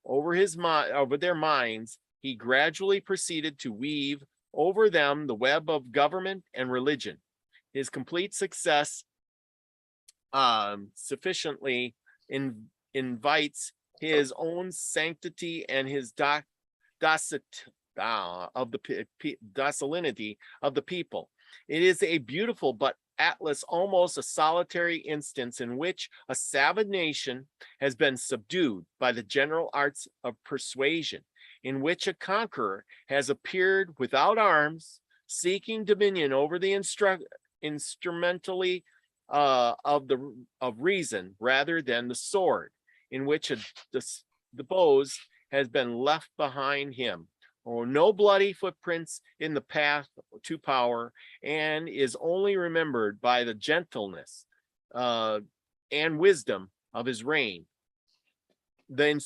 over their minds, he gradually proceeded to weave over them the web of government and religion. His complete success sufficiently invites his own sanctity and his docility of the people. It is a beautiful but Atlas almost a solitary instance in which a savage nation has been subdued by the general arts of persuasion, in which a conqueror has appeared without arms, seeking dominion over the instrumentally of reason rather than the sword, in which the bows has been left behind him, or no bloody footprints in the path to power, and is only remembered by the gentleness and wisdom of his reign. The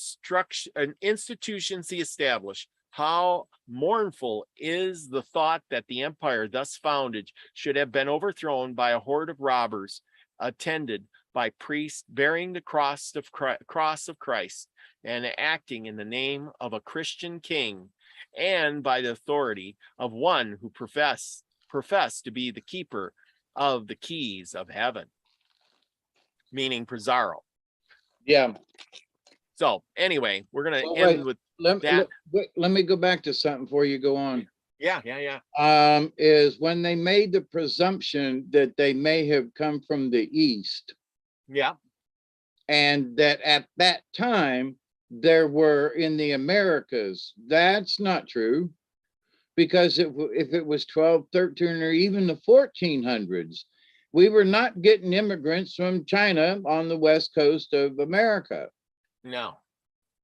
institutions he established. How mournful is the thought that the empire thus founded should have been overthrown by a horde of robbers, attended by priests bearing the cross of Christ and acting in the name of a Christian king, and by the authority of one who professed to be the keeper of the keys of heaven, meaning Pizarro. Yeah. So anyway, we're gonna end with that. Let me go back to something before you go on. Yeah. Is when they made the presumption that they may have come from the East. Yeah. And that at that time there were in the Americas. That's not true, because if it was 12, 13, or even the 1400s, we were not getting immigrants from China on the west coast of America. No.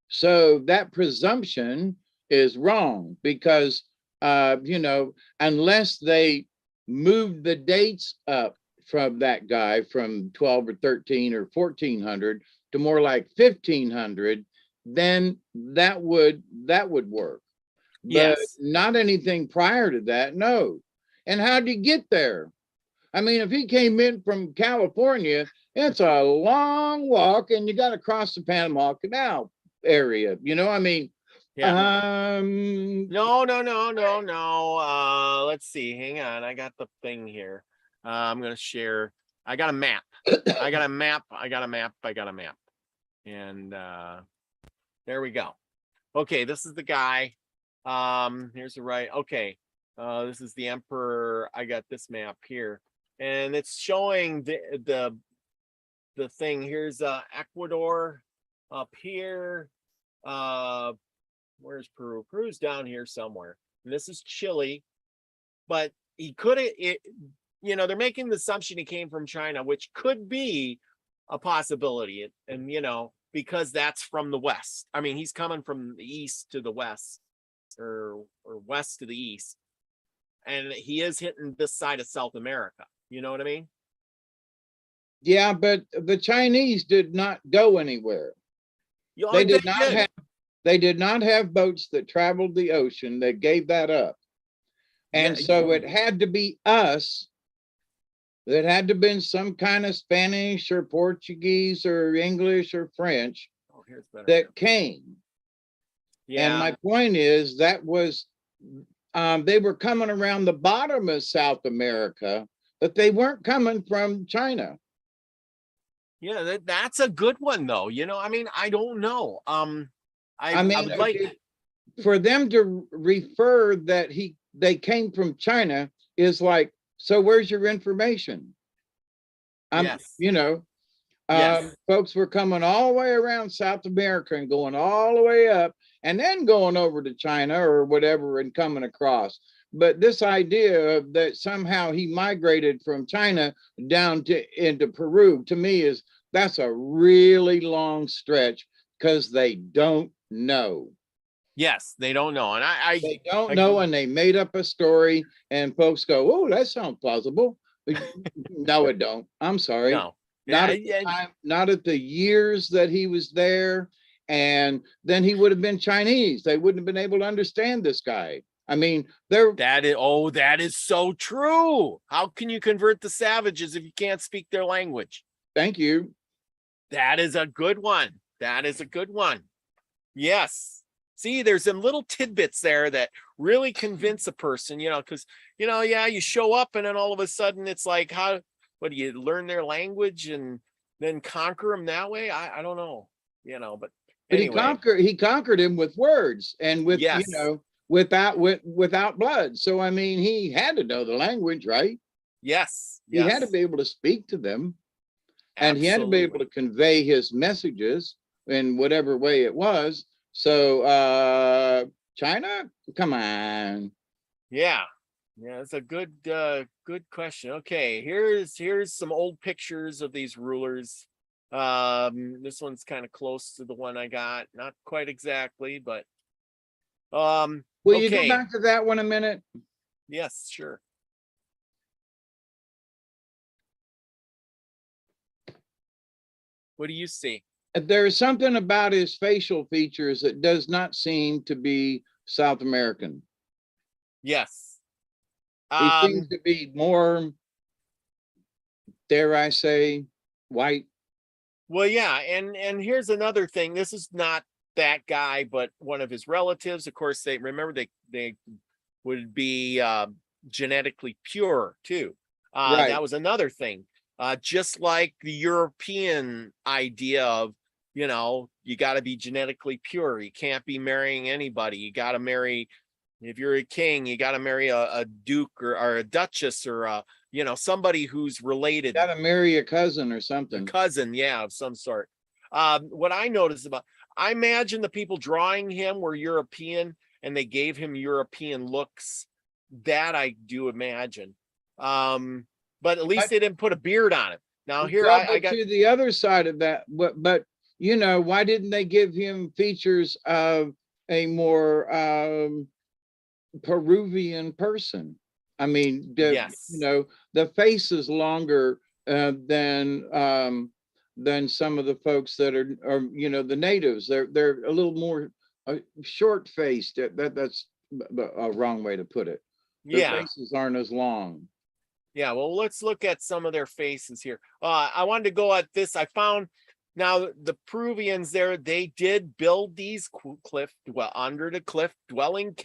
So that presumption is wrong, because unless they moved the dates up from that guy from 12 or 13 or 1400 to more like 1500, then that would work. But yes, not anything prior to that. No. And how did he get there? I mean, if he came in from California, it's a long walk, and you got to cross the Panama Canal area. I mean, yeah. No. Let's see. Hang on. I got the thing here. I'm gonna share. I got a map. I got a map. And there we go. Okay, this is the guy. Here's the right. Okay. This is the emperor. I got this map here, and it's showing the thing. Here's Ecuador up here. Where's Peru? Peru's down here somewhere. And this is Chile, but he could have they're making the assumption he came from China, which could be a possibility. And because that's from the west. I mean, he's coming from the east to the west, or west to the east. And he is hitting this side of South America. You know what I mean? Yeah, but the Chinese did not go anywhere. They did not have boats that traveled the ocean. They gave that up. And so it had to be us. That had to have been some kind of Spanish or Portuguese or English or French that came. Yeah. And my point is that was they were coming around the bottom of South America, but they weren't coming from China. Yeah, that's a good one, though. I mean, I don't know. I would like for them to refer that they came from China is like, so where's your information? Yes. Folks were coming all the way around South America and going all the way up, and then going over to China or whatever and coming across. But this idea that somehow he migrated from China down into Peru, to me, that's a really long stretch, because they don't know. Yes, they don't know. And they don't know, and they made up a story, and folks go, oh, that sounds plausible. No, it don't. I'm sorry. No. Not at the time, not at the years that he was there. And then he would have been Chinese. They wouldn't have been able to understand this guy. I mean, that is so true. How can you convert the savages if you can't speak their language? Thank you. That is a good one. Yes. See, there's some little tidbits there that really convince a person, because, you show up and then all of a sudden it's like, what do you learn their language and then conquer them that way? I don't know, but anyway. He conquered him with words and with, without blood. So, I mean, he had to know the language, right? Yes. He had to be able to speak to them. And he had to be able to convey his messages in whatever way it was. So China, come on. Yeah, it's a good question. Okay, here's some old pictures of these rulers. This one's kind of close to the one I got, not quite exactly, but Will you Okay. go back to that one a minute? Yes, sure. What do you see? There's something about his facial features that does not seem to be South American. Yes. He seems to be more, dare I say, white. Well, yeah, and here's another thing. This is not that guy, but one of his relatives. Of course, they remember they would be genetically pure too. Right. That was another thing. Just like the European idea of, you know, you got to be genetically pure. You can't be marrying anybody. You got to marry, if you're a king, you got to marry a duke or a duchess or a, you know, somebody who's related. Got to marry a cousin or A something. cousin, yeah, of some sort. What I noticed about, I imagine the people drawing him were European and they gave him European looks. That I do imagine. But at least they didn't put a beard on him. Now here Well, I got to the other side of that, but you know, why didn't they give him features of a more Peruvian person? I mean, yes. you know, the face is longer than some of the folks that are you know, the natives. They're a little more short faced. That's a wrong way to put it. Their Yeah. faces aren't as long. Yeah, well, let's look at some of their faces here. I wanted to go at this. I found now the Peruvians there, they did build these under the cliff dwelling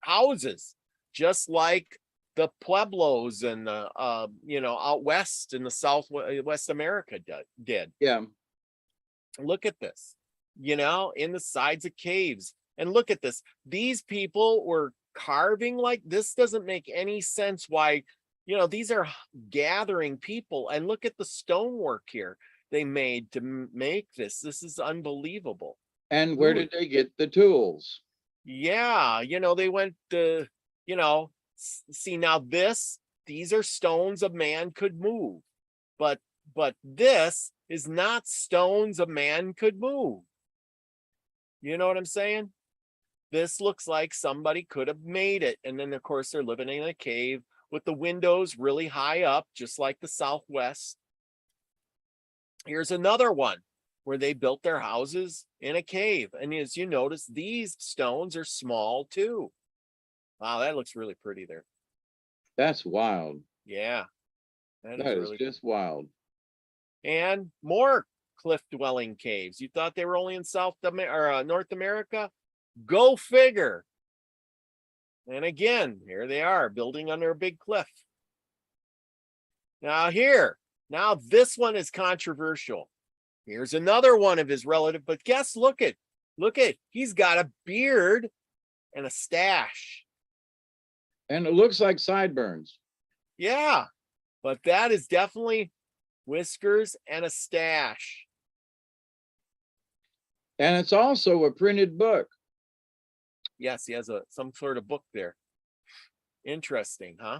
houses, just like the Pueblos and the you know, out west in the West America did. Yeah. Look at this, you know, in the sides of caves. And look at this. These people were carving like this. Doesn't make any sense why, you know, these are gathering people. And look at the stonework here they made to make this. This is unbelievable. And where did they get the tools? Yeah, you know, they went to, you know, see now these are stones a man could move. But this is not stones a man could move. You know what I'm saying? This looks like somebody could have made it. And then of course they're living in a cave with the windows really high up, just like the Southwest. Here's another one where they built their houses in a cave. And as you notice, these stones are small too. Wow, that looks really pretty there. That's wild. Yeah. That is really just wild. And more cliff dwelling caves. You thought they were only in North America? Go figure. And again, here they are building under a big cliff. Now this one is controversial. Here's another one of his relative, but look at, he's got a beard and a stash. And it looks like sideburns. Yeah, but that is definitely whiskers and a stash. And it's also a printed book. Yes, he has some sort of book there. Interesting, huh?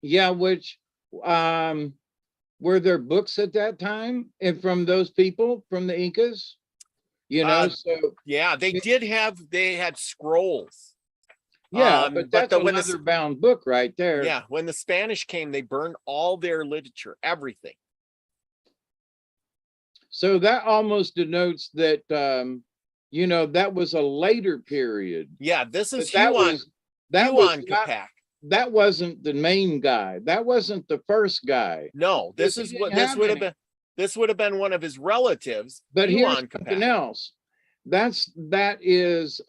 Yeah, which were there books at that time and from those people, from the Incas? You know, so yeah, they had scrolls. Yeah, but that's a leather-bound book right there. Yeah, when the Spanish came, they burned all their literature, everything. So that almost denotes that you know, that was a later period. Yeah, this is Huon Capac. That wasn't the main guy. That wasn't the first guy. No, this would have been one of his relatives. But here's something else. That is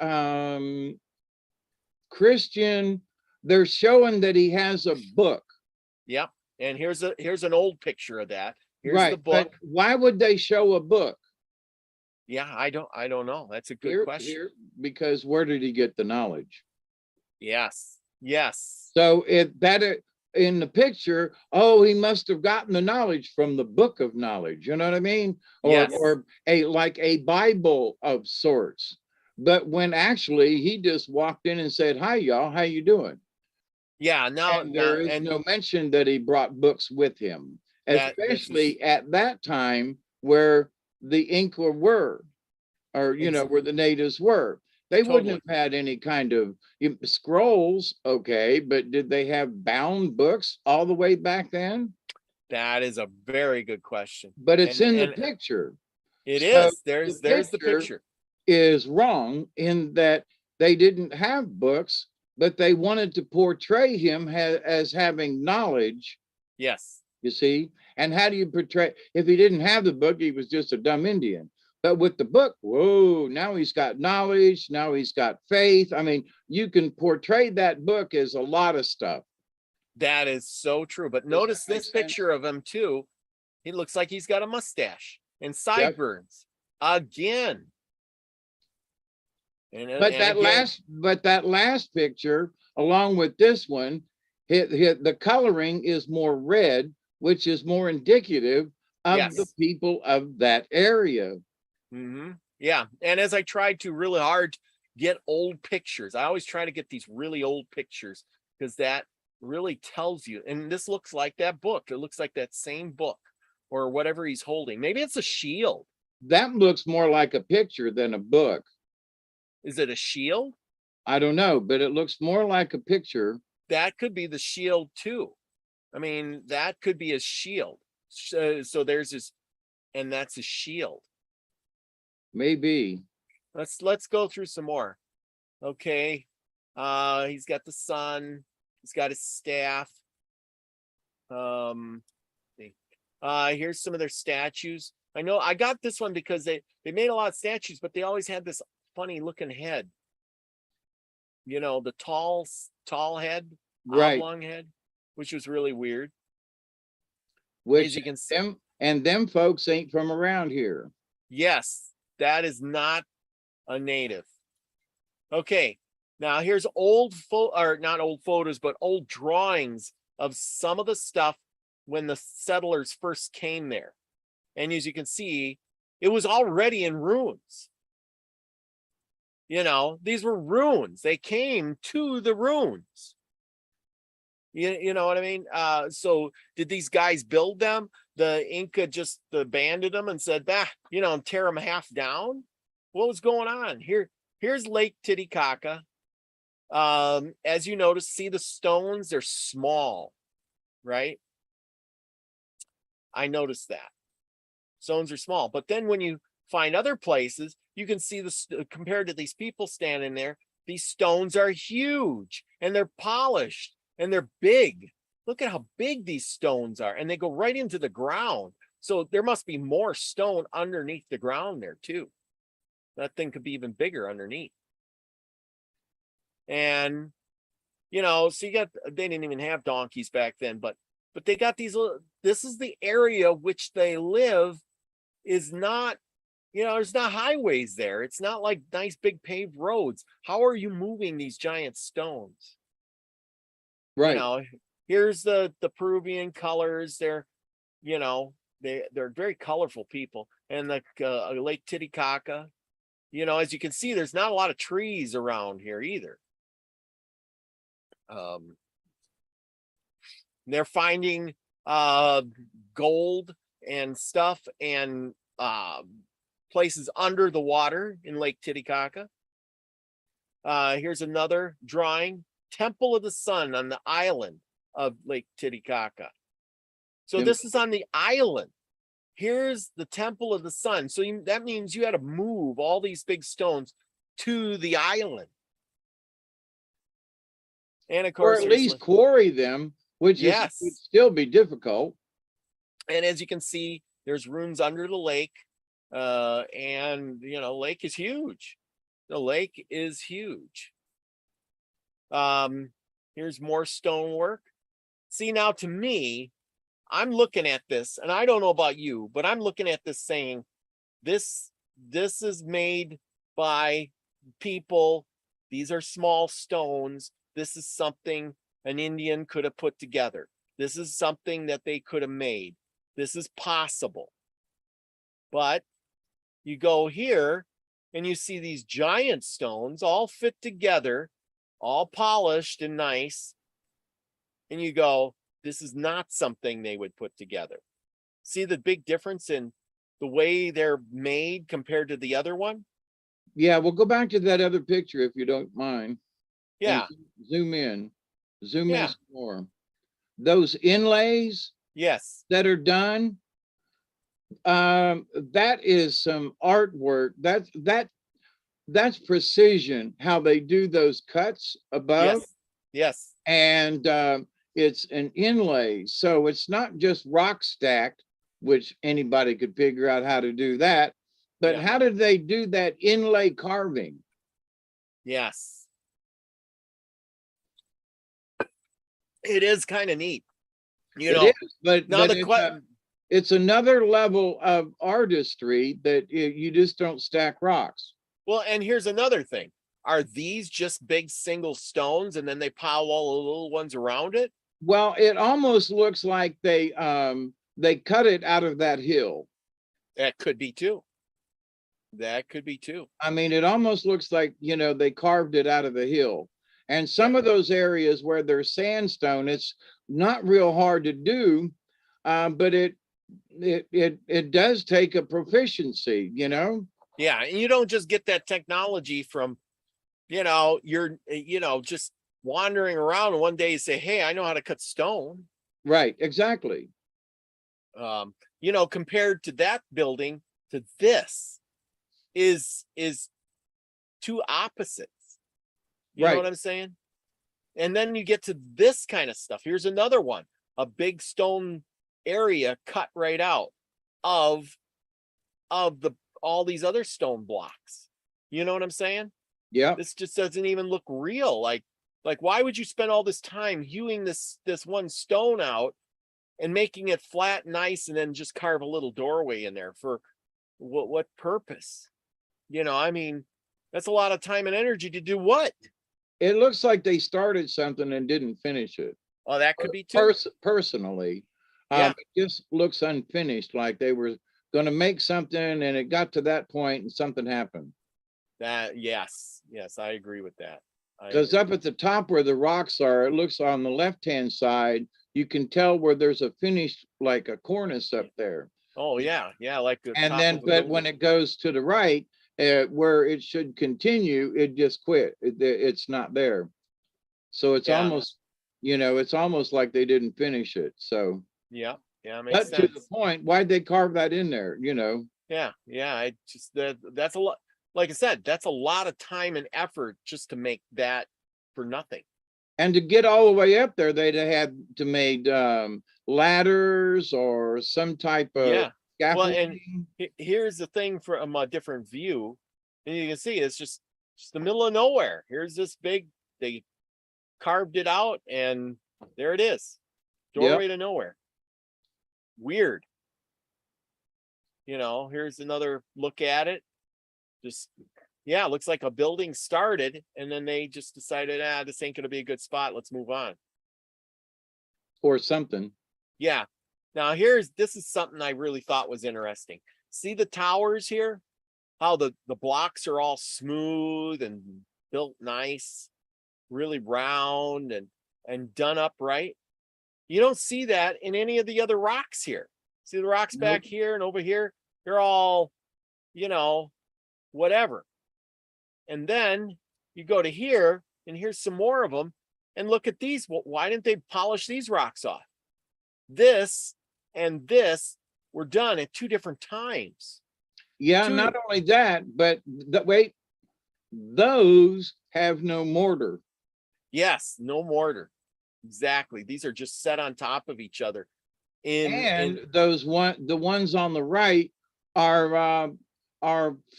Christian. They're showing that he has a book. Yep. And here's an old picture of that. Here's the book. But why would they show a book? Yeah, I don't know. That's a good question. Because where did he get the knowledge? Yes. So in the picture, oh, he must have gotten the knowledge from the book of knowledge. You know what I mean? Or like a Bible of sorts. But when actually he just walked in and said, "Hi, y'all, how you doing?" Yeah. There is no mention that he brought books with him, especially at that time where the Inca were, or you know, where the natives were. They Totally. wouldn't have had any kind of scrolls, okay, but did they have bound books all the way back then? That is a very good question. But it's in the And picture. it So is. There's the picture. is wrong in that they didn't have books, but they wanted to portray him as having knowledge. Yes. You see, and how do you portray? If he didn't have the book, he was just a dumb Indian. But with the book, whoa, now he's got knowledge. Now he's got faith. I mean, you can portray that book as a lot of stuff. That is so true. But Does notice that make this sense? picture of him too. He looks like he's got a mustache and Yep. sideburns again. But that last picture, along with this one, the coloring is more red, which is more indicative of Yes. the people of that area. Yeah. And as I tried to really hard get old pictures, I always try to get these really old pictures because that really tells you. And this looks like that book. It looks like that same book or whatever he's holding. Maybe it's a shield. That looks more like a picture than a book. Is it a shield? I don't know, but it looks more like a picture. That could be the shield too. I mean, that could be a shield. So there's this, and that's a shield. Maybe. Let's go through some more. Okay. He's got the sun. He's got his staff. Here's some of their statues. I know I got this one because they made a lot of statues, but they always had this funny looking head. You know, the tall head, Right. oblong head, which was really weird. Which As you can see, them folks ain't from around here. yes, that is not a native. Okay, now here's not old photos, but old drawings of some of the stuff when the settlers first came there. And as you can see, it was already in ruins. You know, these were ruins. They came to the ruins. You know what I mean? So did these guys build them? The Inca just abandoned them and said, bah, you know, and tear them half down? What was going on? Here's Lake Titicaca. As you notice, see the stones, they're small, right? I noticed that. Stones are small. But then when you find other places, you can see compared to these people standing there, these stones are huge and they're polished and they're big. Look at how big these stones are, and they go right into the ground. So there must be more stone underneath the ground there too. That thing could be even bigger underneath. And, you know, so they didn't even have donkeys back then, but they got these this is the area which they live is not, you know, there's not highways there. It's not like nice big paved roads. How are you moving these giant stones? Right. You know, here's the Peruvian colors. They're, you know, they're very colorful people. And the Lake Titicaca, you know, as you can see, there's not a lot of trees around here either. They're finding gold and stuff and places under the water in Lake Titicaca. Here's another drawing. Temple of the Sun on the island of Lake Titicaca. So this is on the island. Here's the Temple of the Sun. So that means you had to move all these big stones to the island. And of course, or at least quarry them, which would still be difficult. And as you can see, there's rooms under the lake. And, you know, lake is huge. The lake is huge. Here's more stonework. See, now to me, I'm looking at this, and I don't know about you, but I'm looking at this saying, this is made by people. These are small stones. This is something an Indian could have put together. This is something that they could have made. This is possible. But you go here and you see these giant stones all fit together, all polished and nice. And you go, this is not something they would put together. See the big difference in the way they're made compared to the other one? Yeah, we'll go back to that other picture if you don't mind. And Yeah. zoom in. Zoom in Yeah. some more. Those inlays Yes. that are done, that is some artwork. That's precision, how they do those cuts above. Yes. Yes. And it's an inlay. So it's not just rock stacked, which anybody could figure out how to do that. But Yeah. how did they do that inlay carving? Yes. It is kind of neat. You know, It is, but, now it's another level of artistry that you just don't stack rocks. well, and here's another thing. Are these just big single stones and then they pile all the little ones around it? Well, it almost looks like they cut it out of that hill. That could be too. That could be too. I mean, it almost looks like, they carved it out of the hill. And some of those areas where there's sandstone, it's not real hard to do, but it does take a proficiency, Yeah, and you don't just get that technology from, you're just wandering around and one day you say, hey, I know how to cut stone. Right, exactly. Compared to that building to this is two opposites. You know what I'm saying? And then you get to this kind of stuff. Here's another one, a big stone area cut right out of all these other stone blocks. You know what I'm saying? Yeah. This just doesn't even look real. Like why would you spend all this time hewing this one stone out and making it flat, nice, and then just carve a little doorway in there for what purpose? I mean, that's a lot of time and energy to do what? It looks like they started something and didn't finish it. Oh, that could be too. Personally, Yeah. it just looks unfinished, like they were going to make something and it got to that point and something happened. Yes, I agree with that. Because up at the top where the rocks are, it looks on the left-hand side, you can tell where there's a finished, like a cornice up there. Oh yeah, like the and then, but when it goes to the right, where it should continue, it just quit. It's not there. So it's almost, it's almost like they didn't finish it. So yeah, makes sense. To the point, why'd they carve that in there? Yeah. I just that's a lot. Like I said, that's a lot of time and effort just to make that for nothing. And to get all the way up there, they'd have had to made ladders or some type of scaffolding. Well, and here's the thing from a different view. And you can see it's just the middle of nowhere. Here's this big, they carved it out and there it is. Doorway to nowhere. Weird. Here's another look at it. Just, looks like a building started and then they just decided, this ain't going to be a good spot. Let's move on. Or something. Yeah. Now this is something I really thought was interesting. See the towers here? How the blocks are all smooth and built nice, really round and done up right. You don't see that in any of the other rocks here. See the rocks back here and over here? They're all, whatever. And then you go to here and here's some more of them and look at these. Well, why didn't they polish these rocks off? This and this were done at two different times. Yeah, not only that, but wait, those have no mortar. Yes, no mortar. Exactly. These are just set on top of each other. The ones on the right are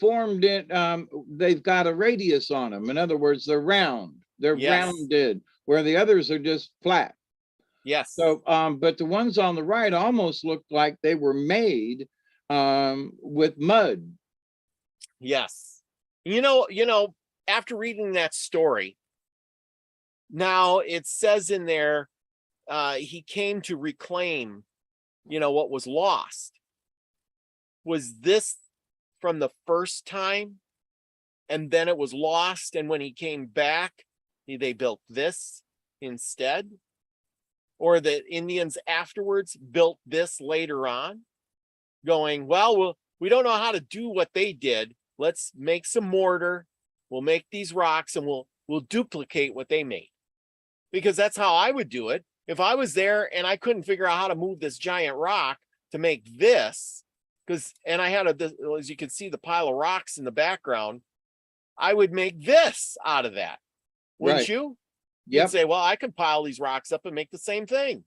formed in, they've got a radius on them. In other words, they're round. They're rounded, where the others are just flat. Yes. So, but the ones on the right almost look like they were made with mud. Yes. After reading that story, now it says in there, he came to reclaim, what was lost. Was this from the first time and then it was lost? And when he came back, they built this instead? Or the Indians afterwards built this later on, going, well, we don't know how to do what they did, let's make some mortar. We'll make these rocks and we'll duplicate what they made. Because that's how I would do it. If I was there and I couldn't figure out how to move this giant rock to make this, and I had as you can see, the pile of rocks in the background, I would make this out of that. Wouldn't you? You'd say, well, I can pile these rocks up and make the same thing.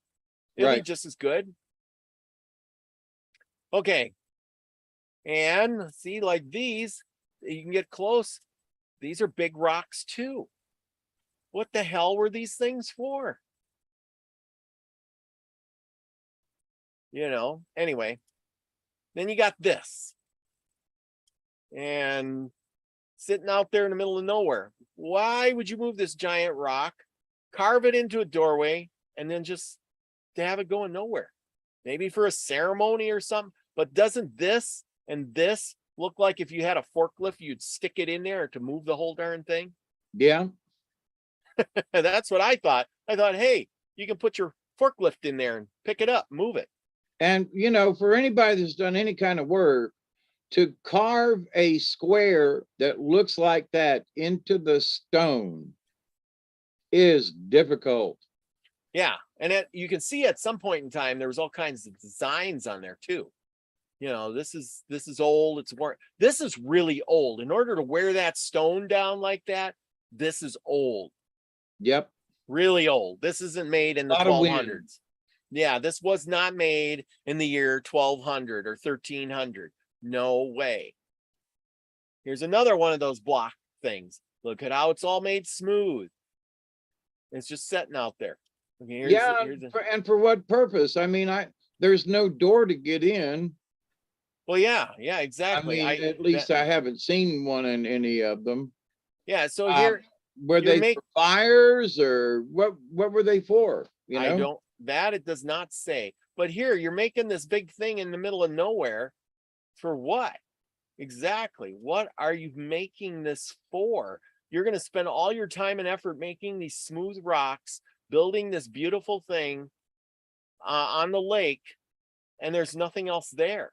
It'll be just as good. Okay. And see, like these, you can get close. These are big rocks too. What the hell were these things for? Anyway. Then you got this. And sitting out there in the middle of nowhere. Why would you move this giant rock, carve it into a doorway, and then just to have it going nowhere? Maybe for a ceremony or something. But doesn't this and this look like if you had a forklift, you'd stick it in there to move the whole darn thing? Yeah. That's what I thought. I thought, hey, you can put your forklift in there and pick it up, move it. And, for anybody that's done any kind of work, to carve a square that looks like that into the stone is difficult. Yeah. And you can see at some point in time, there was all kinds of designs on there too. This is old. This is really old. In order to wear that stone down like that, this is old. Yep. Really old. This isn't made in the 1200s. Yeah, this was not made in the year 1200 or 1300. No way. Here's another one of those block things. Look at how it's all made smooth. It's just sitting out there. Okay, and for what purpose? I mean, there's no door to get in. Well, yeah, exactly. I mean, at least I haven't seen one in any of them. Yeah, so here were they for fires or what were they for? It does not say. But here you're making this big thing in the middle of nowhere. For what? Exactly. What are you making this for? You're going to spend all your time and effort making these smooth rocks, building this beautiful thing on the lake, and there's nothing else there.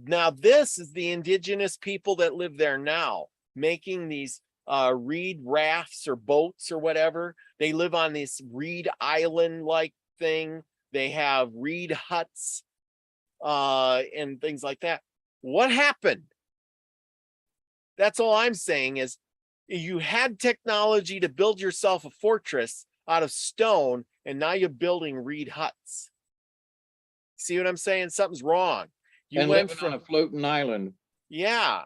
Now, this is the indigenous people that live there now, making these reed rafts or boats or whatever. They live on this reed island-like thing. They have reed huts and things like that. What happened? That's all I'm saying is you had technology to build yourself a fortress out of stone, and now you're building reed huts. See what I'm saying? Something's wrong. You went from a floating island. Yeah.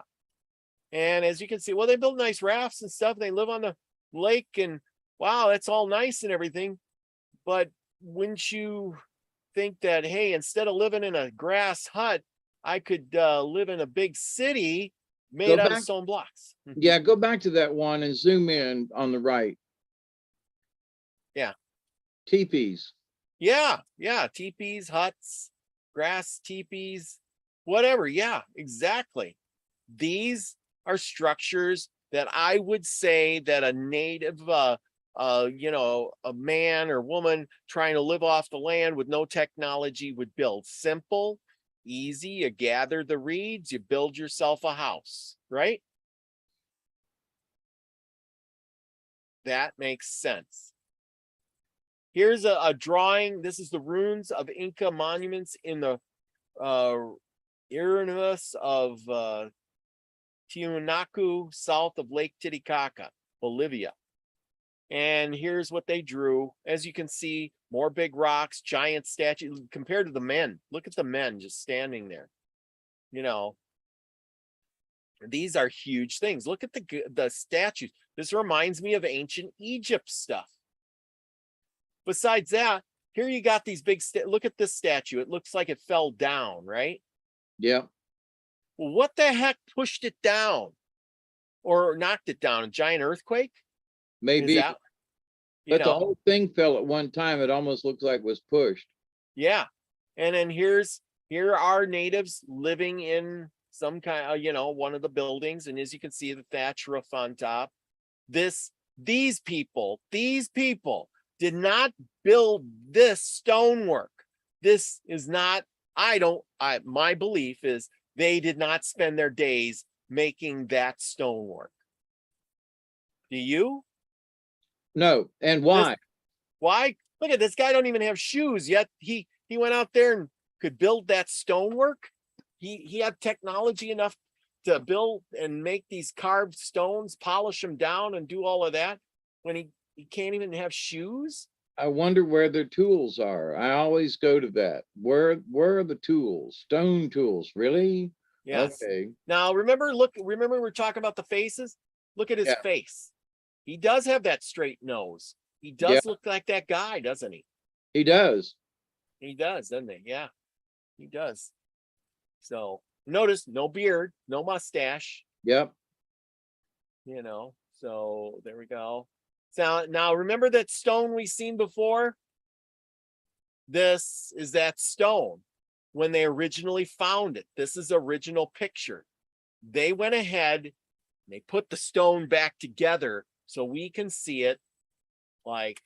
And as you can see, well, they build nice rafts and stuff. They live on the lake, and wow, that's all nice and everything. But wouldn't you think that, hey, instead of living in a grass hut, I could live in a big city made out of stone blocks? Yeah, go back to that one and zoom in on the right. Yeah. Teepees. Yeah. Teepees, huts, grass teepees, whatever. Yeah, exactly. These are structures that I would say that a native, a man or woman trying to live off the land with no technology would build. Simple, easy. You gather the reeds, you build yourself a house, right? That makes sense. Here's a drawing. This is the ruins of Inca monuments in the Llanuras of Tiwanaku, south of Lake Titicaca, Bolivia. And here's what they drew. As you can see, more big rocks, giant statues compared to the men. Look at the men just standing there. These are huge things. Look at the statues. This reminds me of ancient Egypt stuff. Besides that, here you got these big, look at this statue. It looks like it fell down, right? Yeah. Well, what the heck pushed it down or knocked it down? A giant earthquake? Maybe. But the whole thing fell at one time. It almost looks like it was pushed. Yeah. And then here are natives living in some kind of, one of the buildings. And as you can see, the thatch roof on top. These people did not build this stonework. This is not, my belief is they did not spend their days making that stonework. Do you? No. And why? Why? Look at this guy, don't even have shoes yet. He went out there and could build that stonework. He had technology enough to build and make these carved stones, polish them down and do all of that when he can't even have shoes. I wonder where their tools are. I always go to that. Where are the tools? Stone tools, really? Yes. Okay. Now remember we're talking about the faces. Look at his face. He does have that straight nose. He does look like that guy, doesn't he? He does. He does, doesn't he? Yeah, he does. So notice no beard, no mustache. Yep. You know, so there we go. So now remember that stone we seen before? This is that stone when they originally found it. This is original picture. They went ahead, they put the stone back together so we can see it like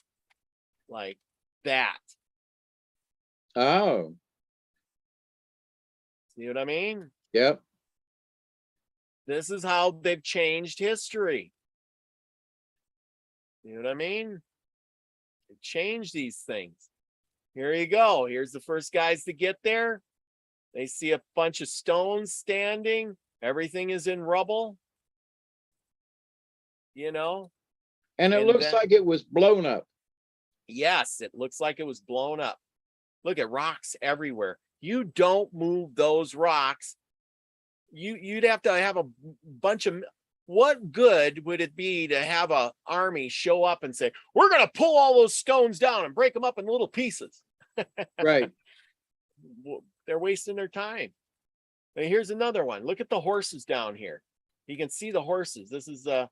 that. Oh. See what I mean? Yep. This is how they've changed history. You know what I mean? They changed these things. Here you go. Here's the first guys to get there. They see a bunch of stones standing. Everything is in rubble. You know? And it looks like it was blown up. Yes, it looks like it was blown up. Look at rocks everywhere. You don't move those rocks. You'd have to have a bunch of. What good would it be to have an army show up and say, we're going to pull all those stones down and break them up in little pieces? Right. They're wasting their time. But here's another one. Look at the horses down here. You can see the horses. This is on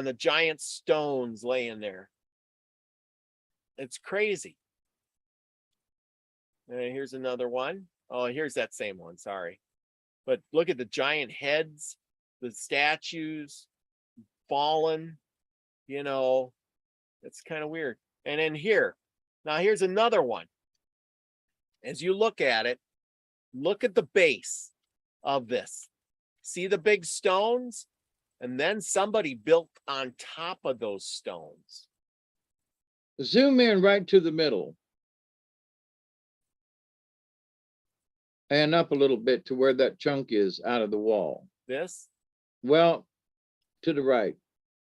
the giant stones laying there. It's crazy. And here's another one. Oh, here's that same one. Sorry. But look at the giant heads, the statues fallen, it's kind of weird. And then here's another one. As you look at it, look at the base of this. See the big stones? And then somebody built on top of those stones. Zoom in right to the middle. And up a little bit to where that chunk is out of the wall. This? Well, to the right.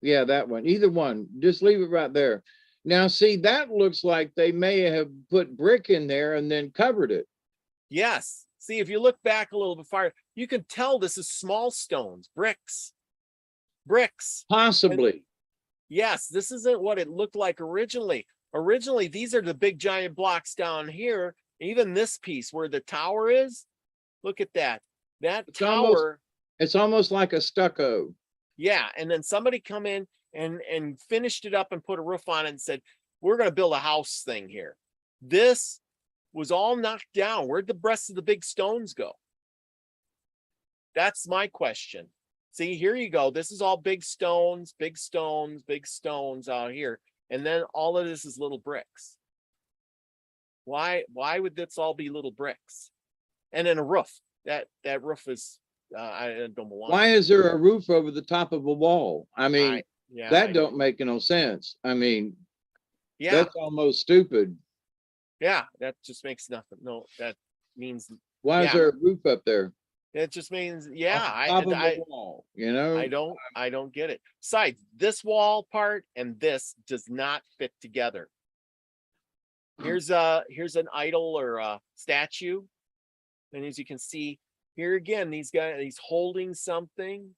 Yeah, that one. Either one. Just leave it right there. Now, see, that looks like they may have put brick in there and then covered it. Yes. See, if you look back a little bit farther, you can tell this is small stones, bricks. Possibly. And yes, this isn't what it looked like originally. Originally, these are the big giant blocks down here. Even this piece where the tower is, look at that. That tower. It's almost like a stucco. Yeah, and then somebody come in and finished it up and put a roof on it and said, we're going to build a house thing here. This was all knocked down. Where'd the rest of the big stones go? That's my question. See, here you go. This is all big stones out here. And then all of this is little bricks. Why would this all be little bricks? And then a roof. That roof is I don't belong. Why is there a roof over the top of a wall? I mean, that don't make no sense. I mean, that's almost stupid. Yeah, that just makes nothing. No, that means. Why is there a roof up there? It just means, wall, I don't get it. Besides, this wall part and this does not fit together. Here's an idol or a statue, and as you can see here again, these guys, he's holding something.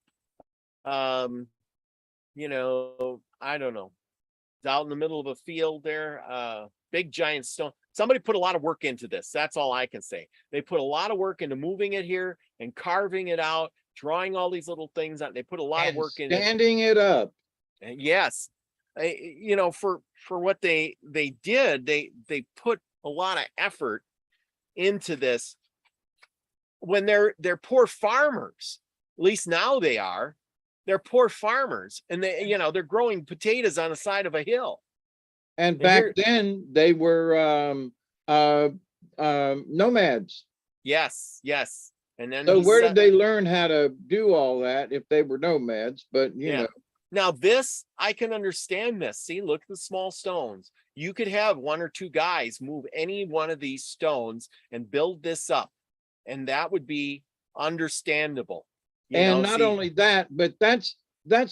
I don't know. It's out in the middle of a field there. Big giant stone. Somebody put a lot of work into this. That's all I can say. They put a lot of work into moving it here and carving it out, drawing all these little things out. They put a lot of work in standing it up. And yes. For what they did, they put a lot of effort into this when they're poor farmers. At least now they are. They're poor farmers, and they're growing potatoes on the side of a hill. And back then they were nomads. Yes. And then So he where said, did they learn how to do all that if they were nomads? But you know, now this, I can understand this. See, look at the small stones. You could have one or two guys move any one of these stones and build this up, and that would be understandable. and not only that, but that's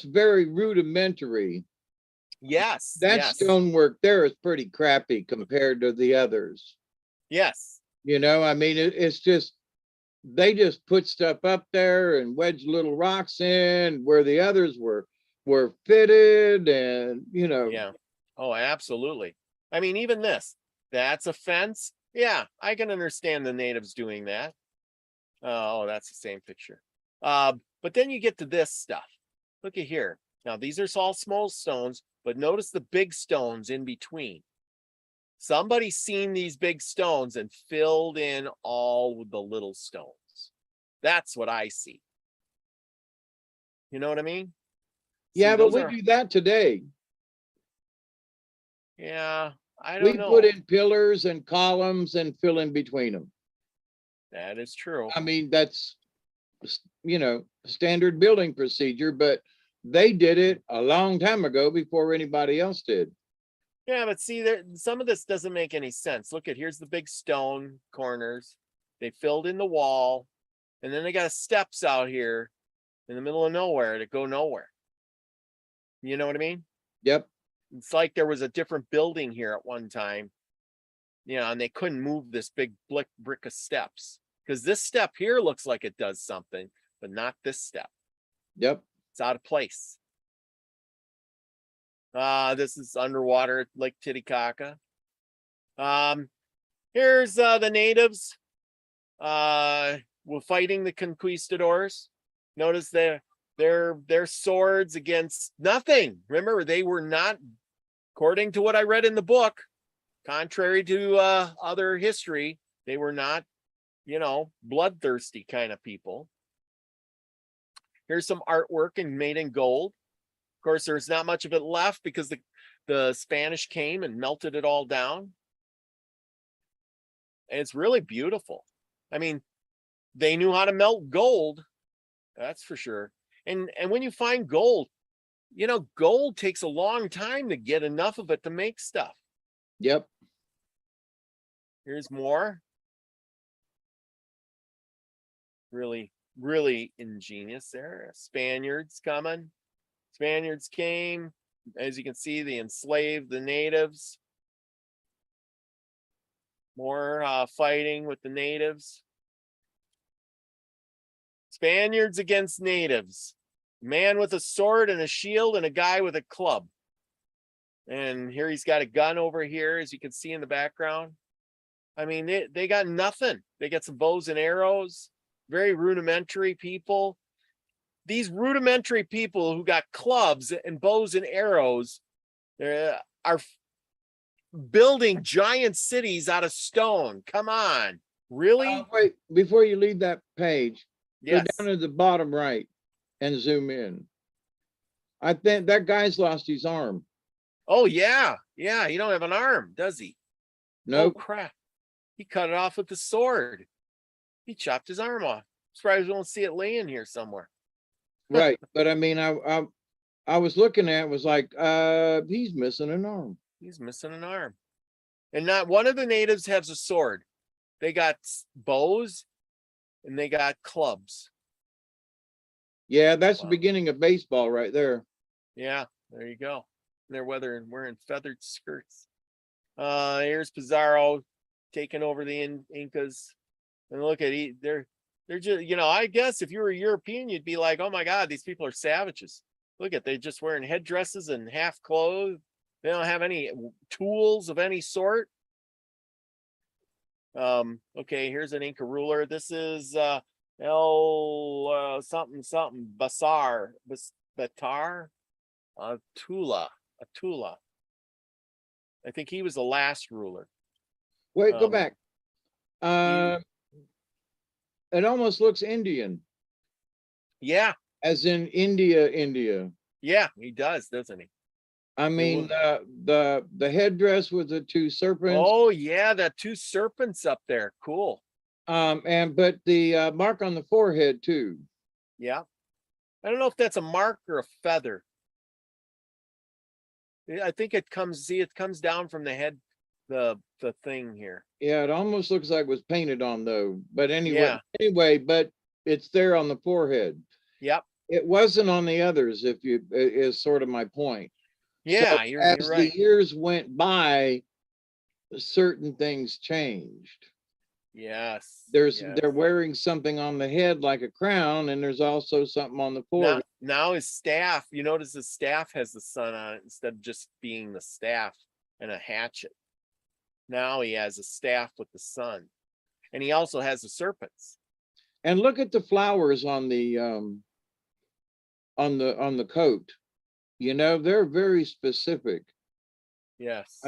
very rudimentary. Yes, That yes, stonework there is pretty crappy compared to the others. yes. You know, I mean, it's just they just put stuff up there and wedged little rocks in where the others were fitted, and you know. Yeah. Oh, absolutely. I mean, even this, that's a fence. Yeah, I can understand the natives doing that. Oh, that's the same picture. But then you get to this stuff. Look at here. Now, these are all small stones, but notice the big stones in between. Somebody's seen these big stones and filled in all the little stones. That's what I see. You know what I mean? Yeah, See, but those we are, do that today. yeah, I We don't put know. in pillars and columns and fill in between them. That is true. I mean, that's, you know, standard building procedure, but they did it a long time ago before anybody else did. Yeah, but see, there some of this doesn't make any sense. Look at, here's the big stone corners. They filled in the wall, and then they got steps out here in the middle of nowhere to go nowhere. You know what I mean? Yep. It's like there was a different building here at one time, you know, and they couldn't move this big brick of steps because this step here looks like it does something, but not this step. Yep. It's out of place. This is underwater Lake Titicaca. Here's the natives were fighting the conquistadors. Notice their swords against nothing. Remember, they were not, according to what I read in the book, contrary to other history, they were not, you know, bloodthirsty kind of people. Here's some artwork and made in gold. Of course, there's not much of it left because the Spanish came and melted it all down. And it's really beautiful. I mean, they knew how to melt gold, that's for sure. And when you find gold, you know, gold takes a long time to get enough of it to make stuff. Yep. Here's more. Really, really ingenious there. Spaniards coming. Spaniards came. As you can see, they enslaved the natives. More fighting with the natives. Spaniards against natives. Man with a sword and a shield and a guy with a club. And here he's got a gun over here, as you can see in the background. I mean, they got nothing. They got some bows and arrows. Very rudimentary people. These rudimentary people who got clubs and bows and arrows are building giant cities out of stone. Come on. Really? Wait, before you leave that page, Yes. go down to the bottom right and zoom in. I think that guy's lost his arm. Oh, yeah. Yeah, he don't have an arm, does he? No. Oh, crap. He cut it off with the sword. He chopped his arm off. Surprised we won't see it laying here somewhere. Right. But I mean, I was looking at it, was like, he's missing an arm. He's missing an arm. And not one of the natives has a sword. They got bows and they got clubs. Yeah, that's Wow. the beginning of baseball right there. Yeah, there you go. And they're wearing feathered skirts. Here's Pizarro taking over the Incas. And look at they're just, you know, I guess if you were a European, you'd be like, oh my God, these people are savages. Look at, they're just wearing headdresses and half clothed. They don't have any tools of any sort. Okay, here's an Inca ruler. This is El something Basar Batar Atula. I think he was the last ruler. Wait, go back. It almost looks Indian. Yeah. As in India. Yeah, he does, doesn't he? I mean, the headdress with the two serpents. Oh yeah, that two serpents up there. Cool. But the mark on the forehead too. Yeah. I don't know if that's a mark or a feather. I think it comes, see, it comes down from the head, the thing here. Yeah, it almost looks like it was painted on though. But Yeah. anyway, but it's there on the forehead. Yep. It wasn't on the others, if you is sort of my point. Yeah, So you're as the right. years went by, certain things changed. Yes. They're wearing something on the head like a crown, and there's also something on the forehead. Now his staff, you notice his staff has the sun on it instead of just being the staff and a hatchet. Now he has a staff with the sun. And he also has the serpents. And look at the flowers on the coat. You know, they're very specific. Yes.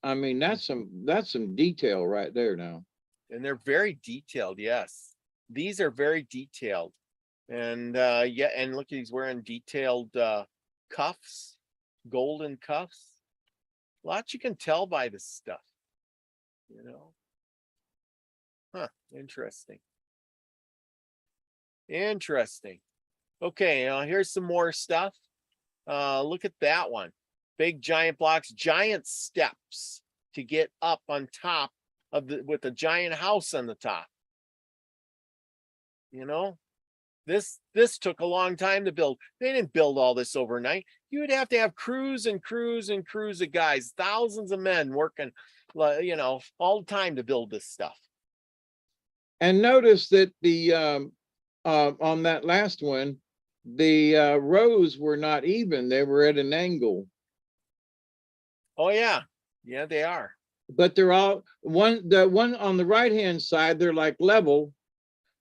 I mean, that's some detail right there now. And they're very detailed, yes. These are very detailed. And yeah, and look, he's wearing detailed cuffs, golden cuffs. Lots you can tell by this stuff, you know. Huh, interesting. Interesting. Okay, here's some more stuff. Look at that one. Big giant blocks, giant steps to get up on top of with a giant house on the top. You know, this took a long time to build. They didn't build all this overnight. You would have to have crews and crews and crews of guys, thousands of men working, you know, all the time to build this stuff. And notice that the on that last one, the rows were not even, they were at an angle. Oh yeah, yeah, they are. But they're all the one on the right hand side, they're like level,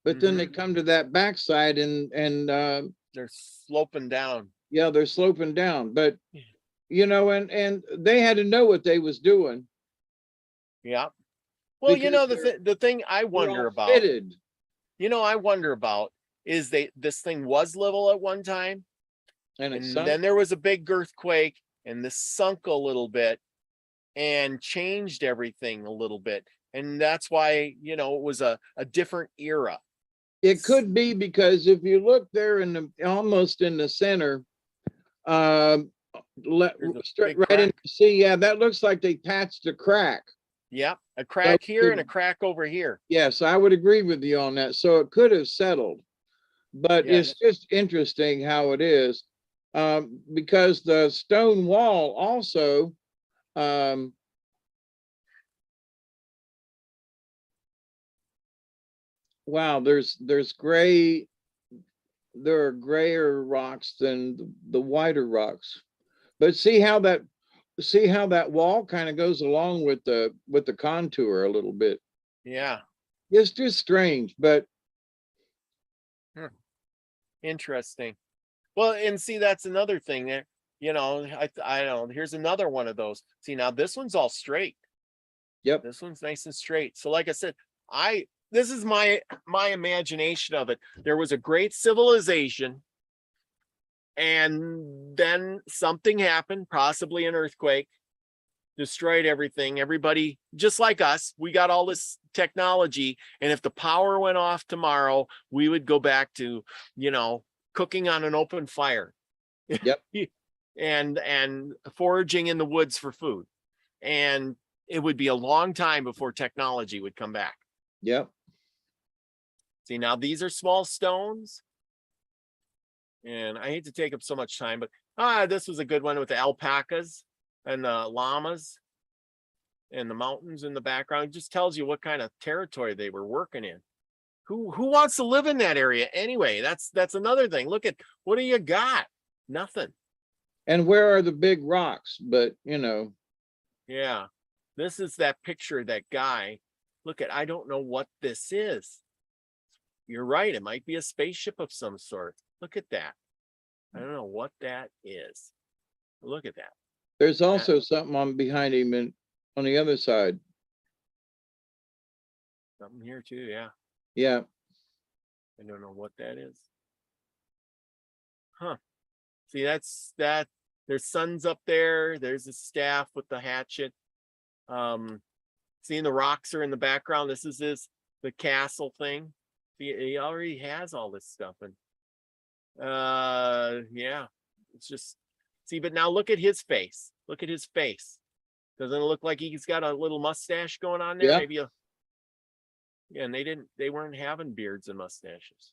but then they come to that back side and they're sloping down. Yeah, they're sloping down. But you know, and they had to know what they was doing. Yeah. Well, you know, the thing I wonder about, fitted. You know, I wonder about is this thing was level at one time, and then there was a big earthquake, and this sunk a little bit and changed everything a little bit, and that's why, you know, it was a different era. It could be because if you look there in the almost in the center, right in, see, yeah, that looks like they patched a crack. Yeah, a crack here and a crack over here. Yes, I would agree with you on that. So it could have settled, but it's just interesting how it is, because the stone wall also, wow, there are grayer rocks than the whiter rocks, but see how that wall kind of goes along with the contour a little bit. Yeah, it's just strange, but interesting. Well, and see, that's another thing there, you know, I don't know, here's another one of those. See, now this one's all straight. Yep, this one's nice and straight. So like I said, this is my imagination of it. There was a great civilization, and then something happened, possibly an earthquake, destroyed everything. Everybody, just like us, we got all this technology, and if the power went off tomorrow, we would go back to, you know, cooking on an open fire. Yep. and foraging in the woods for food, and it would be a long time before technology would come back. Yep. See, now these are small stones, and I hate to take up so much time, but this was a good one with the alpacas and the llamas and the mountains in the background. It just tells you what kind of territory they were working in. Who wants to live in that area anyway? That's another thing. Look at, what do you got? Nothing. And where are the big rocks? But you know, yeah, this is that picture of that guy. Look at, I don't know what this is. You're right, it might be a spaceship of some sort. Look at that. I don't know what that is. Look at that. There's also something on behind him and on the other side. Something here too, yeah. Yeah. I don't know what that is. Huh. See, that's that. There's suns up there. There's a staff with the hatchet. Seeing the rocks are in the background. This is the castle thing. He already has all this stuff. And yeah, it's just, see, but now look at his face. Look at his face. Doesn't it look like he's got a little mustache going on there? Yeah. Maybe yeah, and they weren't having beards and mustaches.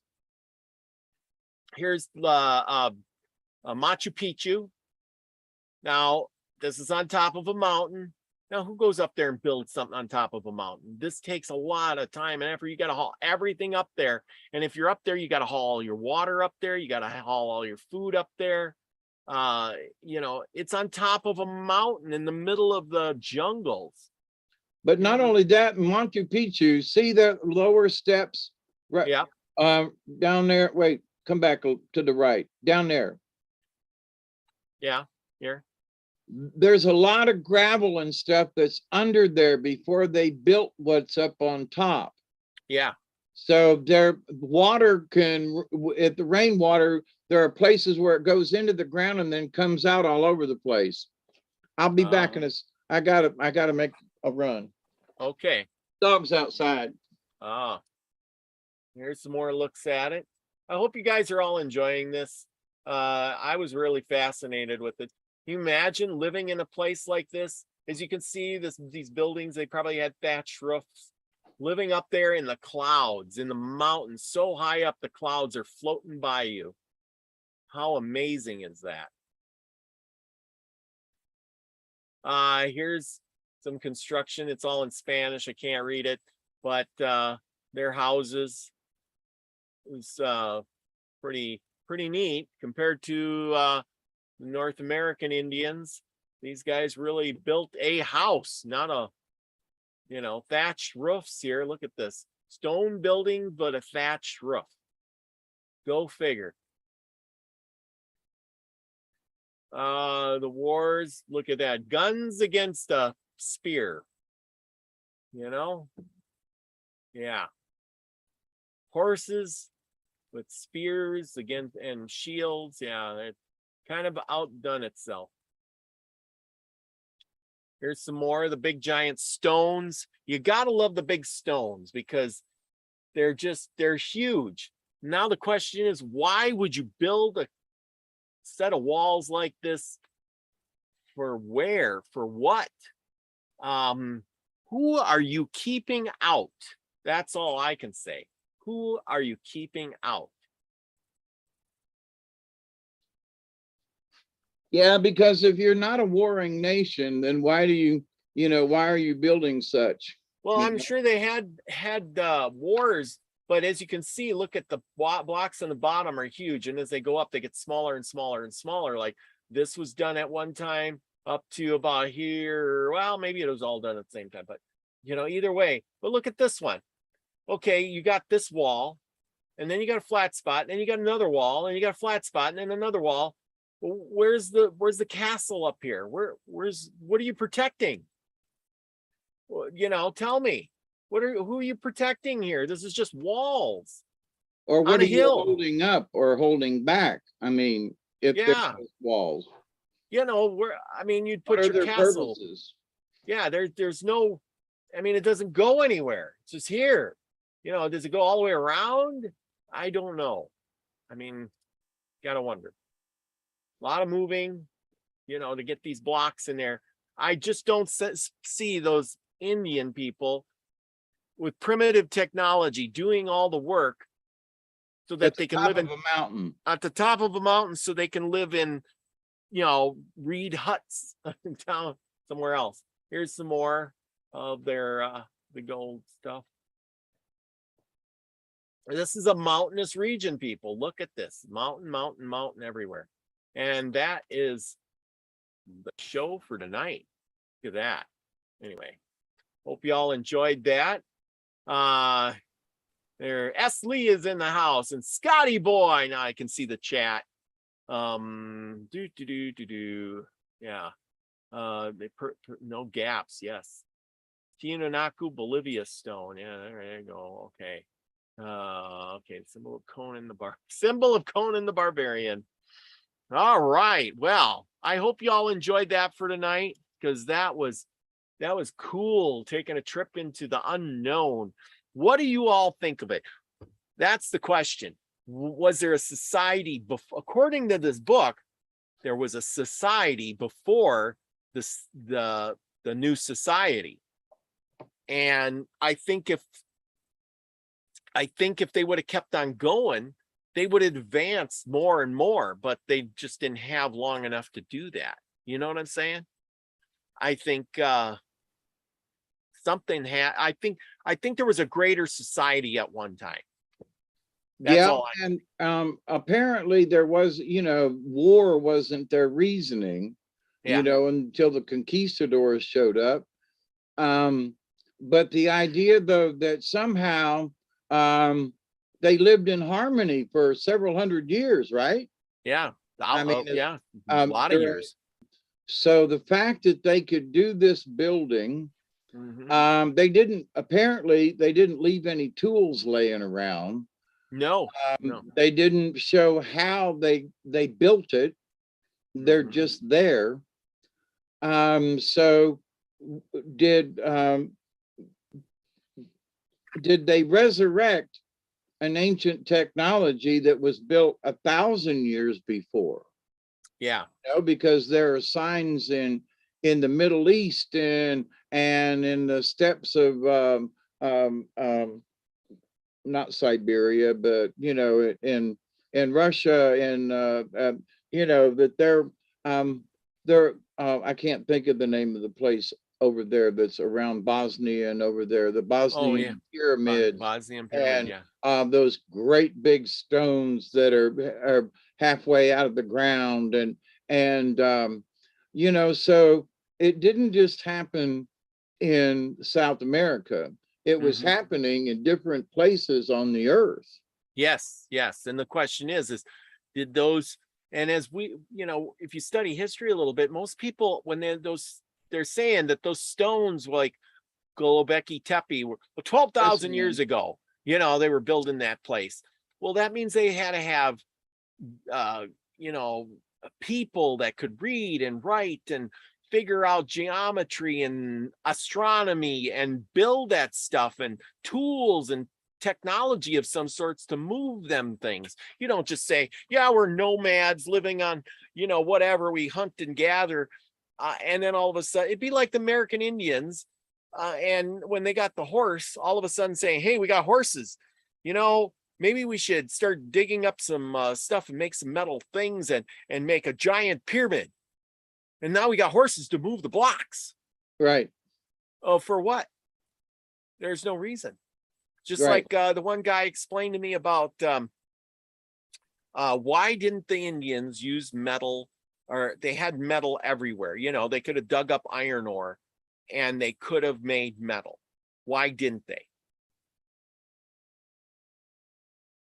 Here's the Machu Picchu. Now, this is on top of a mountain. Now, who goes up there and builds something on top of a mountain? This takes a lot of time and effort. You got to haul everything up there. And if you're up there, you got to haul your water up there. You got to haul all your food up there. You know, it's on top of a mountain in the middle of the jungles. But not only that, Machu Picchu, see the lower steps? Right. Yeah. Down there. Wait, come back to the right. Down there. Yeah. Here. There's a lot of gravel and stuff that's under there before they built what's up on top. Yeah. So their water can, if the rainwater, there are places where it goes into the ground and then comes out all over the place. I'll be back in this. I gotta make a run. Okay. Dog's outside. Here's some more looks at it. I hope you guys are all enjoying this. I was really fascinated with it. Can you imagine living in a place like this? As you can see, these buildings, they probably had thatched roofs. Living up there in the clouds, in the mountains, so high up, the clouds are floating by you. How amazing is that? Here's some construction. It's all in Spanish. I can't read it, but their houses is pretty neat compared to North American Indians. These guys really built a house, not a, you know, thatched roofs here. Look at this stone building, but a thatched roof. Go figure. The wars, look at that. Guns against a spear. You know? Yeah. Horses with spears against and shields. Yeah, it kind of outdone itself. Here's some more of the big giant stones. You gotta love the big stones because they're huge. Now the question is, why would you build a set of walls like this? For where? For what? Who are you keeping out? That's all I can say. Who are you keeping out? Yeah, because if you're not a warring nation, then why do why are you building such? Well, I'm sure they had wars, but as you can see, look at the blocks on the bottom are huge, and as they go up, they get smaller and smaller and smaller. Like this was done at one time up to about here. Well, maybe it was all done at the same time, but you know, either way. But look at this one. Okay, you got this wall, and then you got a flat spot, and then you got another wall, and you got a flat spot, and then another wall. Where's the castle up here? What are you protecting? You know, tell me. Who are you protecting here? This is just walls. Or what are you holding up or holding back? I mean, if there's walls. You know, you'd put your castle. Purposes? Yeah, there's no, it doesn't go anywhere. It's just here. You know, does it go all the way around? I don't know. Gotta wonder. A lot of moving, you know, to get these blocks in there. I just don't see those Indian people with primitive technology doing all the work so that they can live in a mountain at the top of a mountain, so they can live in, you know, reed huts down somewhere else. Here's some more of their the gold stuff. This is a mountainous region, people. Look at this. Mountain, mountain, mountain everywhere. And that is the show for tonight. Look at that. Anyway, hope you all enjoyed that. There, S. Lee is in the house, and Scotty Boy. Now I can see the chat. Yeah. No gaps. Yes. Tiwanaku Bolivia stone. Yeah, there you go. Okay. Okay. Symbol of Conan the Barbarian. All right. Well, I hope you all enjoyed that for tonight, because that was That was cool, taking a trip into the unknown. What do you all think of it? That's the question. Was there a society before? According to this book, there was a society before this, the new society. And I think if they would have kept on going, they would advance more and more, but they just didn't have long enough to do that. You know what I'm saying? I think something had, I think there was a greater society at one time. That's all and apparently there was, war wasn't their reasoning, until the conquistadors showed up. But the idea, though, that somehow they lived in harmony for several hundred years, right? Yeah. I mean, a lot of years. So the fact that they could do this building, they didn't leave any tools laying around. No, they didn't show how they built it. They're just there. So did they resurrect an ancient technology that was built 1,000 years before? Yeah. Because there are signs in the Middle East and in the steppes of not Siberia, but in Russia, and that they're I can't think of the name of the place over there that's around Bosnia and over there, the Bosnian pyramids. Bosnian pyramid, and those great big stones that are halfway out of the ground, and so it didn't just happen in South America. It was happening in different places on the earth. Yes. And the question is did those, and as we, if you study history a little bit, most people, when they're saying that those stones like Gobekli Tepe were 12,000 years ago, they were building that place. Well, that means they had to have, people that could read and write and figure out geometry and astronomy and build that stuff, and tools and technology of some sorts to move them things. You don't just say, yeah, we're nomads living on, whatever, we hunt and gather. And then all of a sudden, it'd be like the American Indians. And when they got the horse, all of a sudden saying, hey, we got horses, maybe we should start digging up some stuff and make some metal things and make a giant pyramid. And now we got horses to move the blocks. Right. Oh, for what? There's no reason. Just like the one guy explained to me about why didn't the Indians use metal, or they had metal everywhere. They could have dug up iron ore and they could have made metal. Why didn't they?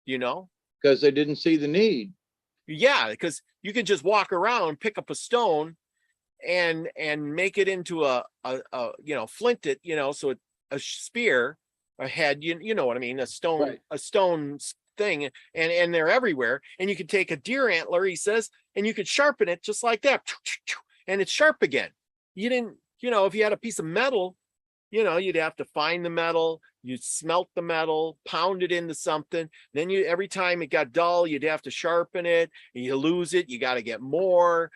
Because they didn't see the need. Yeah, because you can just walk around, pick up a stone and make it into a flint it, so a spear, a head, you know what I mean, a stone thing, and they're everywhere. And you could take a deer antler, he says, and you could sharpen it just like that, and it's sharp again. You didn't, if you had a piece of metal, you'd have to find the metal, you'd smelt the metal, pound it into something. Then every time it got dull, you'd have to sharpen it, and you lose it, you got to get more.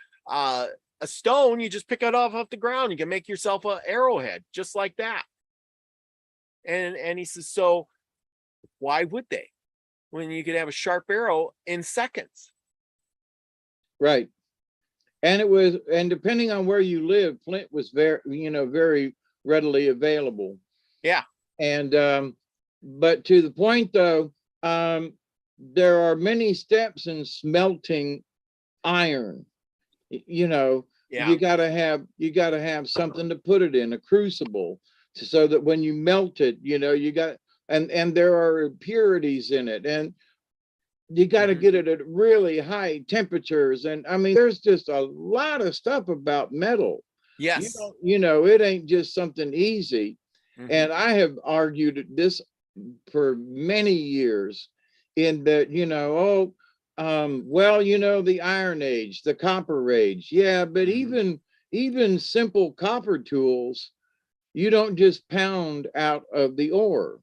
A stone, you just pick it off the ground, you can make yourself an arrowhead just like that. And he says, so why would they, when you could have a sharp arrow in seconds? Right. And depending on where you live, flint was very readily available. Yeah. And but to the point though, there are many steps in smelting iron. You gotta have something to put it in, a crucible, so that when you melt it, you got, and there are impurities in it, and you got to get it at really high temperatures. And I mean, there's just a lot of stuff about metal. Yes. It ain't just something easy. And I have argued this for many years, in that, the Iron Age, the Copper Age. Yeah, but even simple copper tools you don't just pound out of the ore.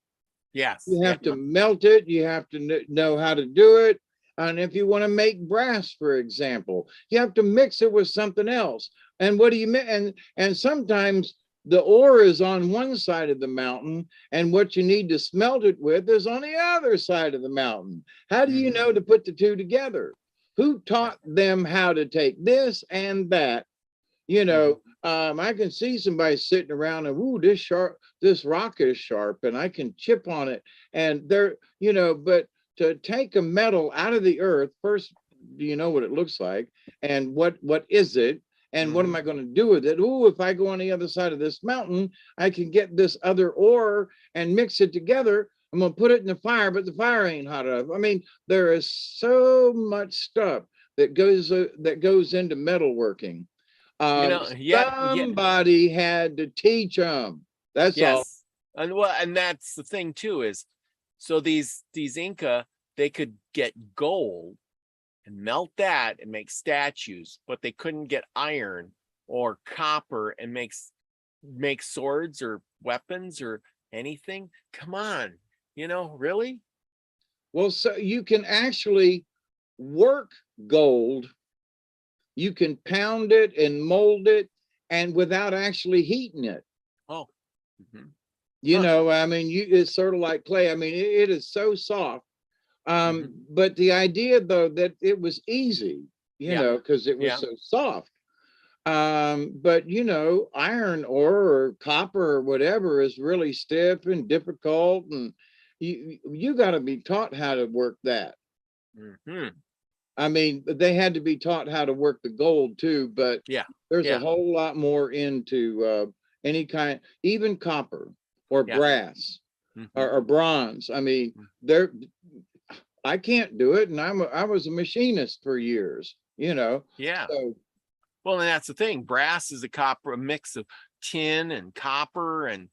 Yes. You have Yeah. to melt it. You have to know how to do it. And if you want to make brass, for example, you have to mix it with something else. And what do you and sometimes the ore is on one side of the mountain, and what you need to smelt it with is on the other side of the mountain. How do you know to put the two together? Who taught them how to take this and that? You know, I can see somebody sitting around and, ooh, this rock is sharp, and I can chip on it. And they're, you know, but to take a metal out of the earth, first, do you know what it looks like? And what is it? And what am I going to do with it? Ooh, if I go on the other side of this mountain, I can get this other ore and mix it together. I'm going to put it in the fire, but the fire ain't hot enough. I mean, there is so much stuff that goes into metalworking. Somebody had to teach them. That's all. And and that's the thing too, is so these Inca, they could get gold and melt that and make statues, but they couldn't get iron or copper and make swords or weapons or anything. Come on, really? Well, so you can actually work gold. You can pound it and mold it, and without actually heating it. Oh. You know, I mean, it's sort of like clay. I mean, it is so soft. But the idea, though, that it was easy, you know, because it was so soft. But, you know, iron ore or copper or whatever is really stiff and difficult. And you got to be taught how to work that. I mean, they had to be taught how to work the gold too, but there's a whole lot more into any kind, even copper or brass or bronze. I mean, I can't do it, and I was a machinist for years, you know. So, well, and that's the thing. Brass is a mix of tin and copper, and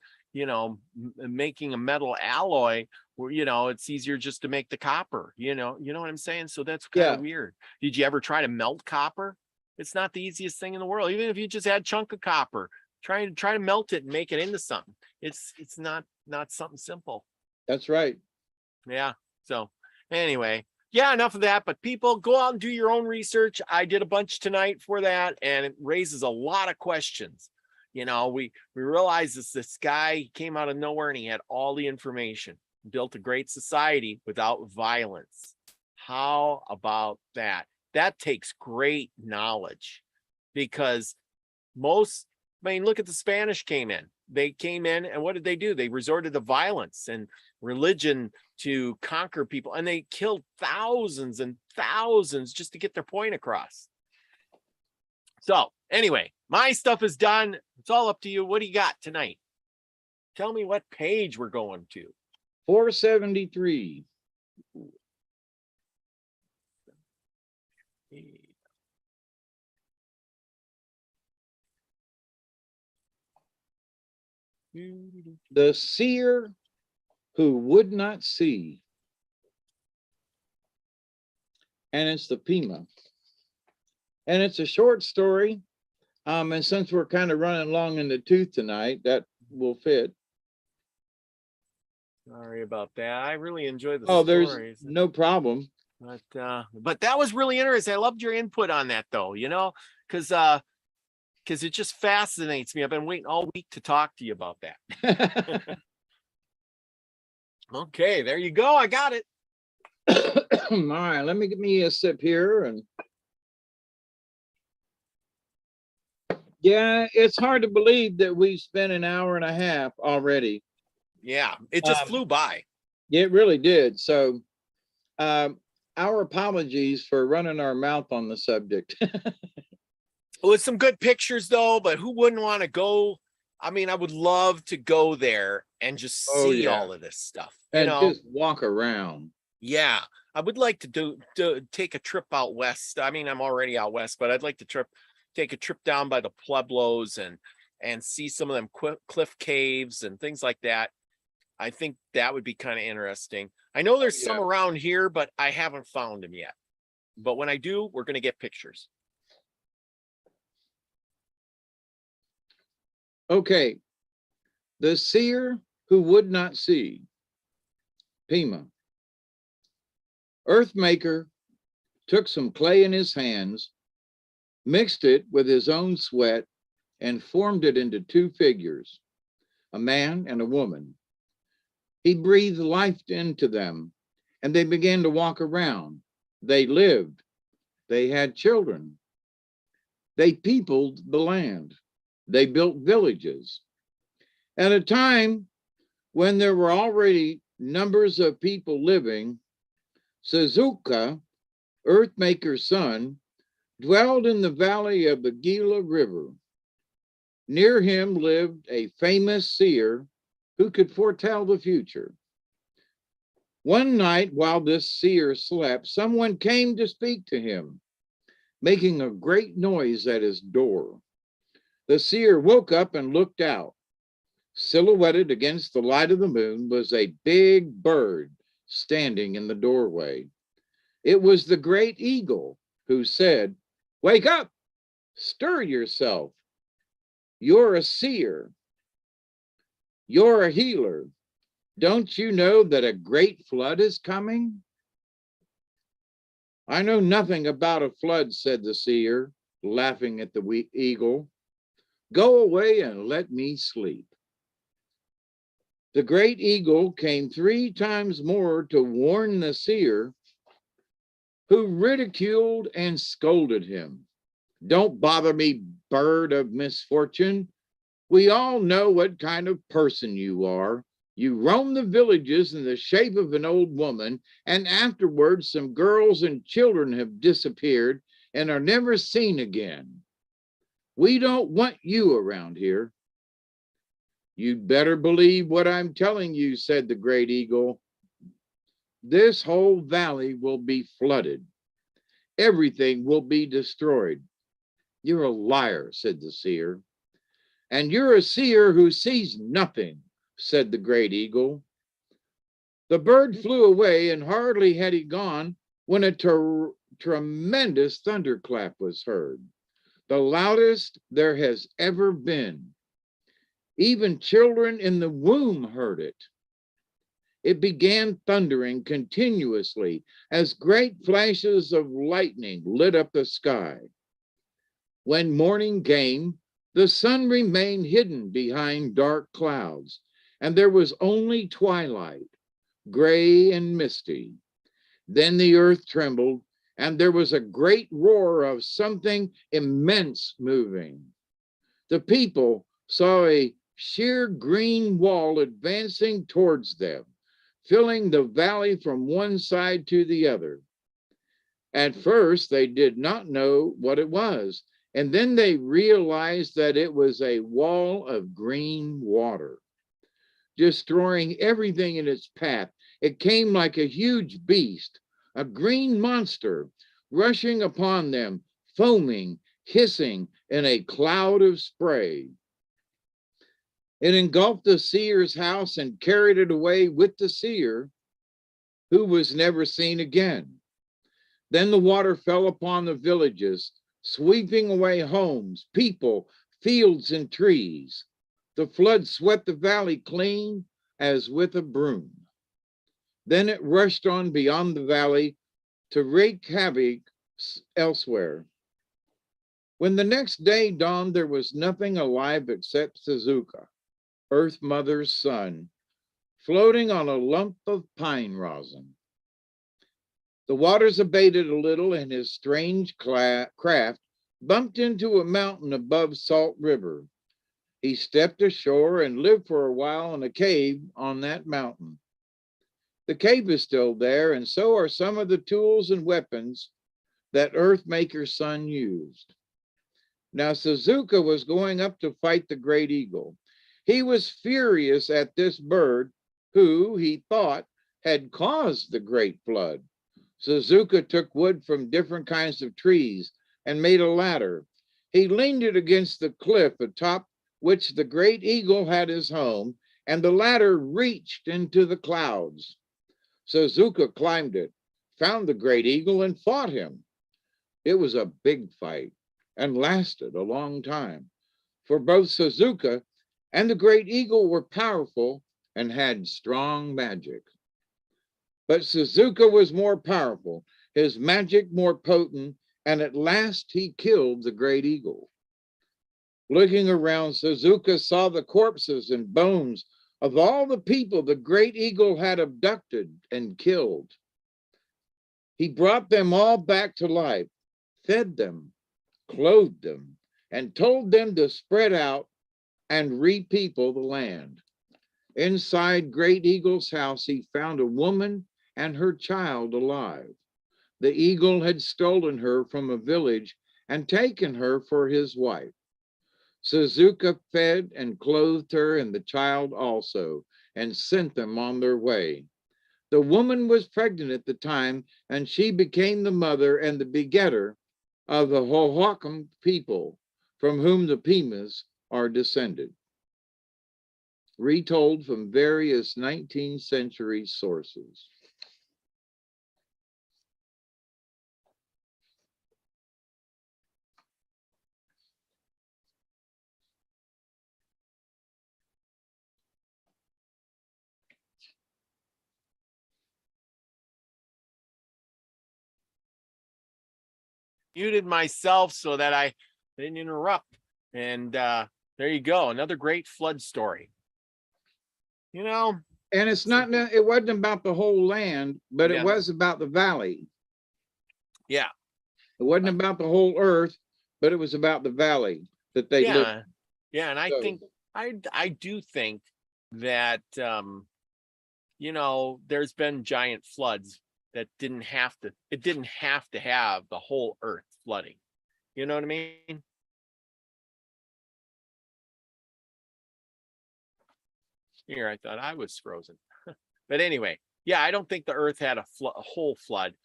making a metal alloy where, it's easier just to make the copper, you know what I'm saying? So that's kind of weird. Did you ever try to melt copper? It's not the easiest thing in the world. Even if you just had a chunk of copper, try to melt it and make it into something. It's not something simple. That's right. Yeah. So anyway, enough of that. But people, go out and do your own research. I did a bunch tonight for that, and it raises a lot of questions. We realized this guy came out of nowhere and he had all the information, built a great society without violence. How about that? That takes great knowledge, because look at the Spanish came in. They came in, and what did they do? They resorted to violence and religion to conquer people, and they killed thousands and thousands just to get their point across. So anyway, my stuff is done. It's all up to you. What do you got tonight? Tell me what page we're going to. 473. The seer who would not see. And it's the Pima. And it's a short story. And since we're kind of running long in the tooth tonight, that will fit. Sorry about that. I really enjoyed the stories. There's no problem. But that was really interesting. I loved your input on that, though, because it just fascinates me. I've been waiting all week to talk to you about that. Okay, there you go. I got it. All right, let me get me a sip here. And yeah, it's hard to believe that we've spent an hour and a half already. Yeah, it just flew by. It really did. So our apologies for running our mouth on the subject. Well, it's some good pictures, though, but who wouldn't want to go? I mean, I would love to go there and just see all of this stuff. And just walk around. Yeah, I would like to take a trip out west. I mean, I'm already out west, but I'd like to take a trip down by the Pueblos and see some of them cliff caves and things like that. I think that would be kind of interesting. I know there's some around here, but I haven't found them yet. But when I do, we're going to get pictures. Okay. The seer who would not see. Pima. Earthmaker took some clay in his hands, mixed it with his own sweat, and formed it into two figures, a man and a woman. He breathed life into them, and they began to walk around. They lived. They had children. They peopled the land. They built villages. At a time when there were already numbers of people living, Suzuka, Earthmaker's son, dwelled in the valley of the Gila River. Near him lived a famous seer who could foretell the future. One night, while this seer slept, someone came to speak to him, making a great noise at his door. The seer woke up and looked out. Silhouetted against the light of the moon was a big bird standing in the doorway. It was the great eagle who said, "Wake up, stir yourself. You're a seer. You're a healer. Don't you know that a great flood is coming?" "I know nothing about a flood," said the seer, laughing at the eagle. "Go away and let me sleep." The great eagle came 3 times more to warn the seer, who ridiculed and scolded him. "Don't bother me, bird of misfortune. We all know what kind of person you are. You roam the villages in the shape of an old woman, and afterwards some girls and children have disappeared and are never seen again. We don't want you around here." "You'd better believe what I'm telling you," said the great eagle. "This whole valley will be flooded. Everything will be destroyed." "You're a liar," said the seer. "And you're a seer who sees nothing," said the great eagle. The bird flew away, and hardly had he gone when a tremendous thunderclap was heard, the loudest there has ever been. Even children in the womb heard it. It began thundering continuously as great flashes of lightning lit up the sky. When morning came, the sun remained hidden behind dark clouds, and there was only twilight, gray and misty. Then the earth trembled, and there was a great roar of something immense moving. The people saw a sheer green wall advancing towards them, filling the valley from one side to the other. At first, they did not know what it was, and then they realized that it was a wall of green water, destroying everything in its path. It came like a huge beast, a green monster, rushing upon them, foaming, hissing in a cloud of spray. It engulfed the seer's house and carried it away with the seer, who was never seen again. Then the water fell upon the villages, sweeping away homes, people, fields, and trees. The flood swept the valley clean as with a broom. Then it rushed on beyond the valley to wreak havoc elsewhere. When the next day dawned, there was nothing alive except Suzuka, Earth Mother's son, floating on a lump of pine rosin. The waters abated a little, and his strange craft bumped into a mountain above Salt River. He stepped ashore and lived for a while in a cave on that mountain. The cave is still there, and so are some of the tools and weapons that Earthmaker's son used. Now Suzuka was going up to fight the great eagle. He was furious at this bird, who, he thought, had caused the great flood. Suzuka took wood from different kinds of trees and made a ladder. He leaned it against the cliff atop which the great eagle had his home, and the ladder reached into the clouds. Suzuka climbed it, found the great eagle, and fought him. It was a big fight and lasted a long time, for both Suzuka and the great eagle were powerful and had strong magic. But Suzuka was more powerful, his magic more potent, and at last he killed the great eagle. Looking around, Suzuka saw the corpses and bones of all the people the great eagle had abducted and killed. He brought them all back to life, fed them, clothed them, and told them to spread out and repeople the land. Inside Great Eagle's house, he found a woman and her child alive. The eagle had stolen her from a village and taken her for his wife. Suzuka fed and clothed her and the child also, and sent them on their way. The woman was pregnant at the time, and she became the mother and the begetter of the Hohokam people, from whom the Pimas are descended. Retold from various 19th century sources. Muted myself so that I didn't interrupt. And there you go. Another great flood story. You know, and it's not, it wasn't about the whole land, but Yeah. it was about the valley. Yeah. It wasn't about the whole earth, but it was about the valley that they lived. Yeah. Yeah. And I think, I do think that, you know, there's been giant floods that it didn't have to have the whole earth flooding. You know what I mean? Here, I thought I was frozen. But anyway, yeah, I don't think the earth had a whole flood,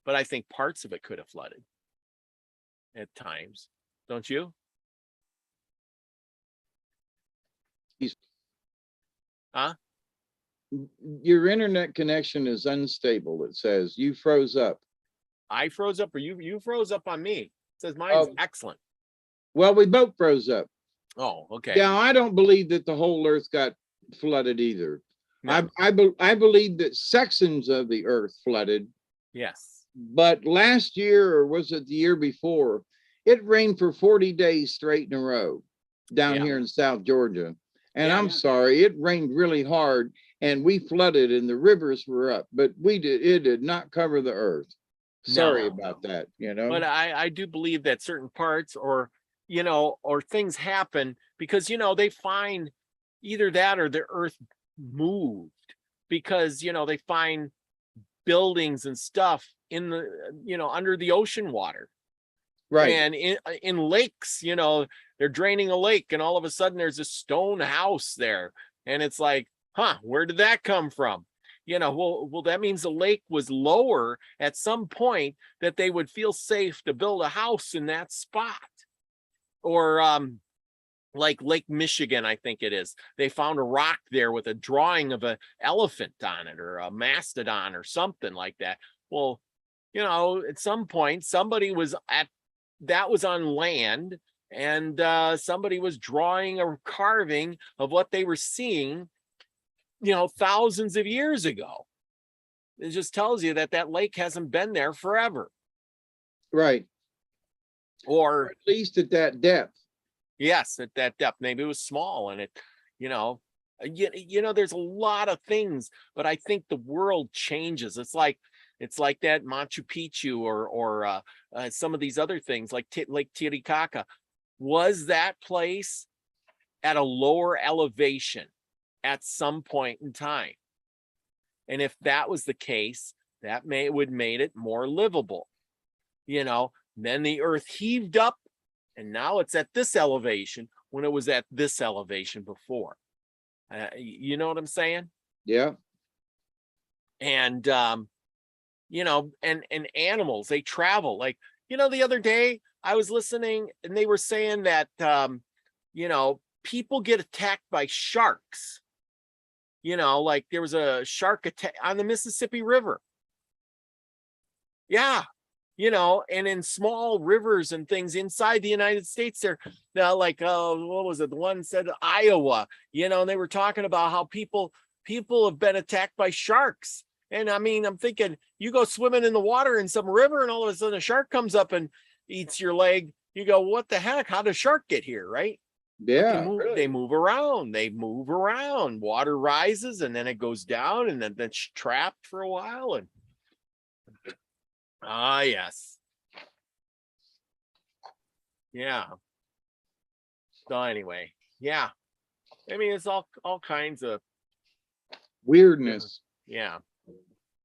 but I think parts of it could have flooded at times. Don't you? Huh? Your internet connection is unstable. It says you froze up. I froze up, or you froze up on me. It says mine's excellent. Well, we both froze up. Oh, okay. Yeah, I don't believe that the whole earth got flooded either. No. I believe that sections of the earth flooded. Yes. But last year, or was it the year before, it rained for 40 days straight in a row down here in South Georgia. And I'm sorry, it rained really hard and we flooded and the rivers were up, but it did not cover the earth. Sorry about that, you know. But I do believe that certain parts, or, you know, or things happen because, you know, they find either that or the earth moved because, you know, they find buildings and stuff in the, you know, under the ocean water. Right. And in lakes, you know, they're draining a lake and all of a sudden there's a stone house there. And it's like, huh, where did that come from? You know, well, that means the lake was lower at some point that they would feel safe to build a house in that spot. Or like Lake Michigan, I think it is. They found a rock there with a drawing of an elephant on it or a mastodon or something like that. Well, you know, at some point, somebody was that was on land, and somebody was drawing a carving of what they were seeing, you know, thousands of years ago. It just tells you that that lake hasn't been there forever. Right. Or at least at that depth. Yes, at that depth. Maybe it was small and it, you know, there's a lot of things, but I think the world changes. It's like that Machu Picchu or some of these other things like Lake Titicaca. Was that place at a lower elevation at some point in time? And if that was the case, that would made it more livable. You know, then the earth heaved up and now it's at this elevation when it was at this elevation before. You know what I'm saying? Yeah. And you know, and animals, they travel. Like, you know, the other day I was listening and they were saying that you know, people get attacked by sharks. You know, like there was a shark attack on the Mississippi River. Yeah. you know, and in small rivers and things inside the United States, they're like, what was it? The one said Iowa, you know, and they were talking about how people have been attacked by sharks. And I mean, I'm thinking you go swimming in the water in some river and all of a sudden a shark comes up and eats your leg. You go, what the heck? How did a shark get here? Right. Yeah, They move around. They move around. Water rises and then it goes down and then it's trapped for a while. And yes. Yeah. So anyway, yeah. I mean, it's all kinds of weirdness. Yeah.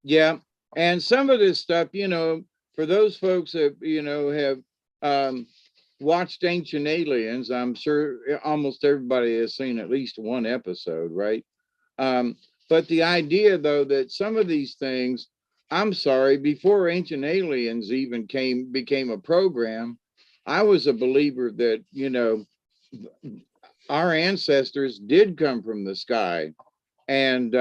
Yeah. And some of this stuff, you know, for those folks that, you know, have watched Ancient Aliens, I'm sure almost everybody has seen at least one episode, right? But the idea, though, that some of these things, I'm sorry, before Ancient Aliens even became a program, I was a believer that, you know, our ancestors did come from the sky. And,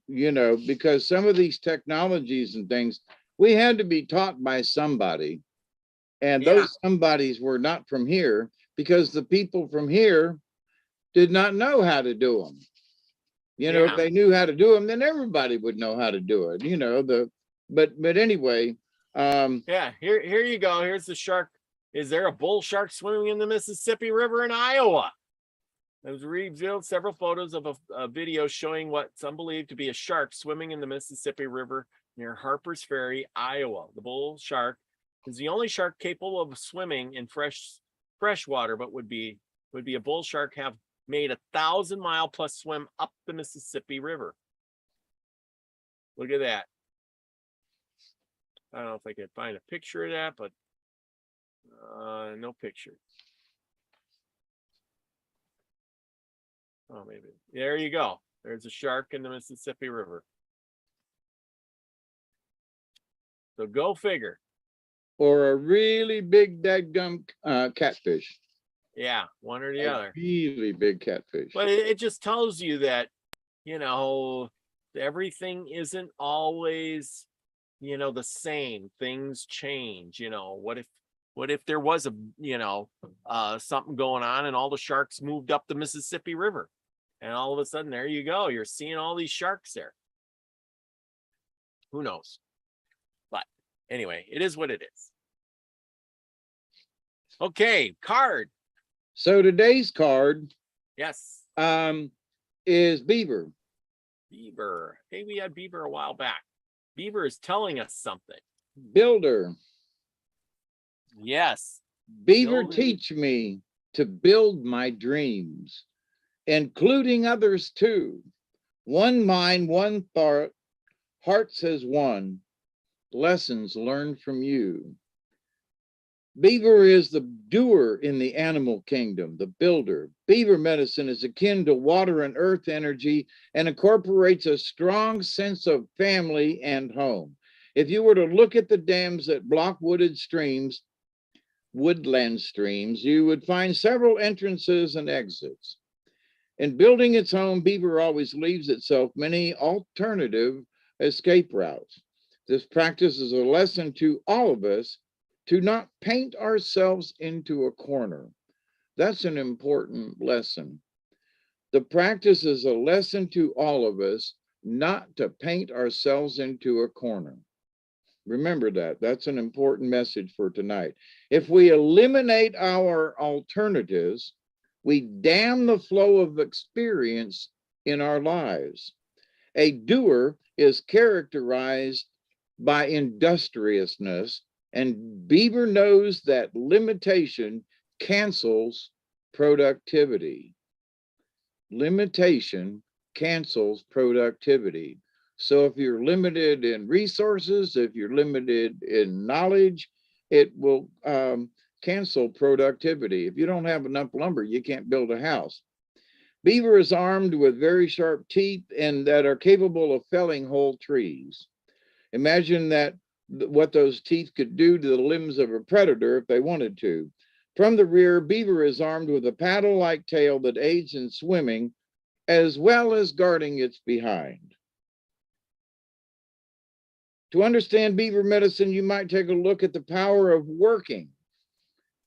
you know, because some of these technologies and things, we had to be taught by somebody. And those somebodies were not from here, because the people from here did not know how to do them. You know, if they knew how to do them, then everybody would know how to do it. You know, but anyway. Yeah, here you go. Here's the shark. Is there a bull shark swimming in the Mississippi River in Iowa? It was revealed several photos of a video showing what some believe to be a shark swimming in the Mississippi River near Harper's Ferry, Iowa. The bull shark is the only shark capable of swimming in fresh water, but would be a bull shark have made 1,000-mile plus swim up the Mississippi River. Look at that. I don't know if I can find a picture of that, but no picture. Oh, maybe. There you go. There's a shark in the Mississippi River. So go figure. Or a really big dadgum catfish. Yeah, one or the other. Really big catfish. But it just tells you that, you know, everything isn't always, you know, the same. Things change. You know, what if there was a, you know, something going on and all the sharks moved up the Mississippi River? And all of a sudden, there you go. You're seeing all these sharks there. Who knows? But anyway, it is what it is. Okay, card. So today's card, yes, is Beaver. Beaver. Hey, we had Beaver a while back. Beaver is telling us something. Builder. Yes. Beaver, teach me to build my dreams, including others too. One mind, one thought, hearts as one, lessons learned from you. Beaver is the doer in the animal kingdom, the builder. Beaver medicine is akin to water and earth energy and incorporates a strong sense of family and home. If you were to look at the dams that block woodland streams, you would find several entrances and exits. In building its home, Beaver always leaves itself many alternative escape routes. This practice is a lesson to all of us to not paint ourselves into a corner. That's an important lesson. The practice is a lesson to all of us not to paint ourselves into a corner. Remember that. That's an important message for tonight. If we eliminate our alternatives, we dam the flow of experience in our lives. A doer is characterized by industriousness, and Beaver knows that limitation cancels productivity. Limitation cancels productivity. So if you're limited in resources, if you're limited in knowledge, it will cancel productivity. If you don't have enough lumber, you can't build a house. Beaver is armed with very sharp teeth and that are capable of felling whole trees. Imagine that what those teeth could do to the limbs of a predator if they wanted to. From the rear, Beaver is armed with a paddle-like tail that aids in swimming, as well as guarding its behind. To understand beaver medicine, you might take a look at the power of working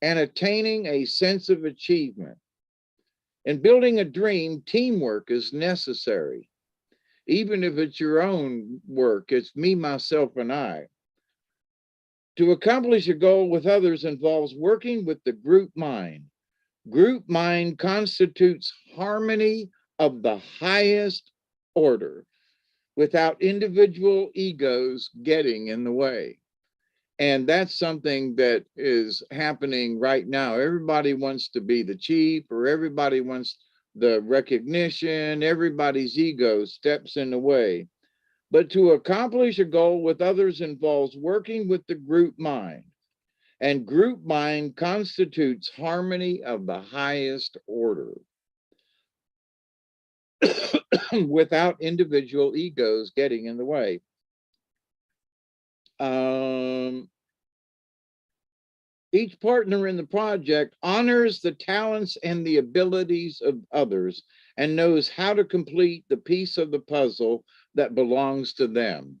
and attaining a sense of achievement. In building a dream, teamwork is necessary. Even if it's your own work, it's me, myself, and I. To accomplish a goal with others involves working with the group mind. Group mind constitutes harmony of the highest order without individual egos getting in the way. And that's something that is happening right now. Everybody wants to be the chief, or everybody wants the recognition. Everybody's ego steps in the way. But to accomplish a goal with others involves working with the group mind. And group mind constitutes harmony of the highest order without individual egos getting in the way. Each partner in the project honors the talents and the abilities of others and knows how to complete the piece of the puzzle that belongs to them.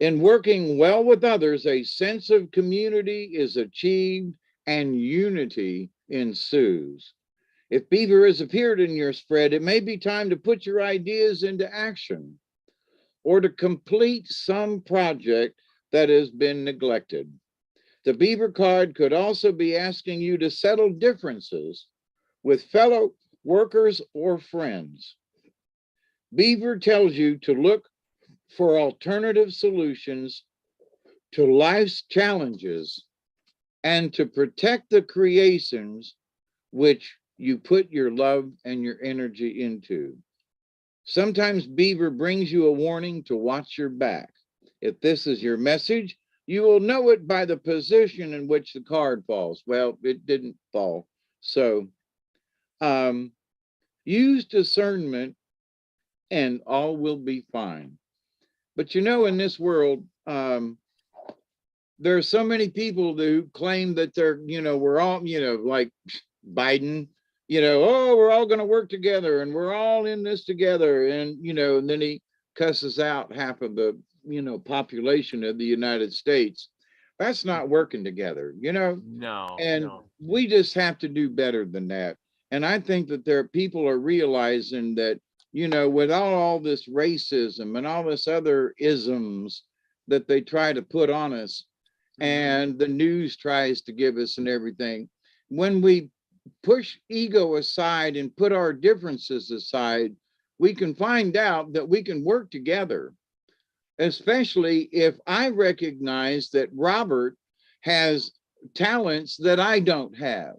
In working well with others, a sense of community is achieved and unity ensues. If beaver has appeared in your spread, it may be time to put your ideas into action or to complete some project that has been neglected. The beaver card could also be asking you to settle differences with fellow workers or friends. Beaver tells you to look for alternative solutions to life's challenges and to protect the creations which you put your love and your energy into. Sometimes beaver brings you a warning to watch your back. If this is your message, you will know it by the position in which the card falls. Well, it didn't fall. So use discernment and all will be fine. But you know, in this world, there are so many people who claim that they're, we're all, like Biden, oh, we're all going to work together and we're all in this together. And, and then he cusses out half of the, population of the United States. That's not working together, No. and we just have to do better than that. And I think that people are realizing that, with all this racism and all this other isms that they try to put on us, and the news tries to give us and everything, when we push ego aside and put our differences aside, we can find out that we can work together, especially if I recognize that Robert has talents that I don't have.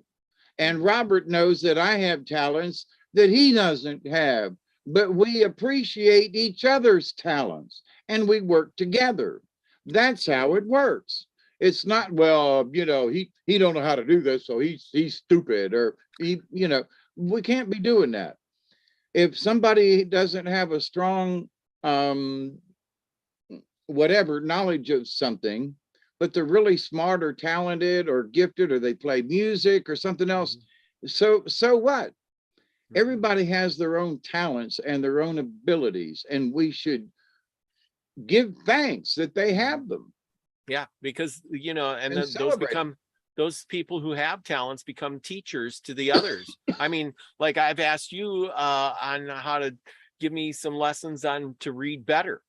And Robert knows that I have talents that he doesn't have, but we appreciate each other's talents and we work together. That's how it works. It's not, well, he don't know how to do this, so he's stupid, or we can't be doing that. If somebody doesn't have a strong whatever knowledge of something, but they're really smart or talented or gifted, or they play music or something else, so what? Everybody has their own talents and their own abilities, and we should give thanks that they have them. Yeah, because and those people who have talents become teachers to the others. I mean, like I've asked you on how to give me some lessons on to read better,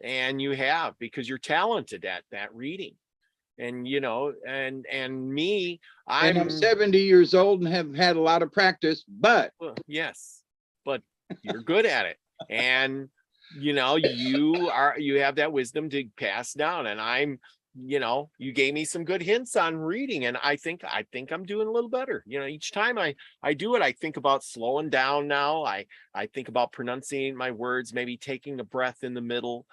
and you have, because you're talented at that reading. And and me, I'm 70 years old and have had a lot of practice, but yes, but you're good at it, and you have that wisdom to pass down. And I'm, you gave me some good hints on reading, and I think I'm doing a little better. Each time I do it, I think about slowing down now. I think about pronunciating my words, maybe taking a breath in the middle,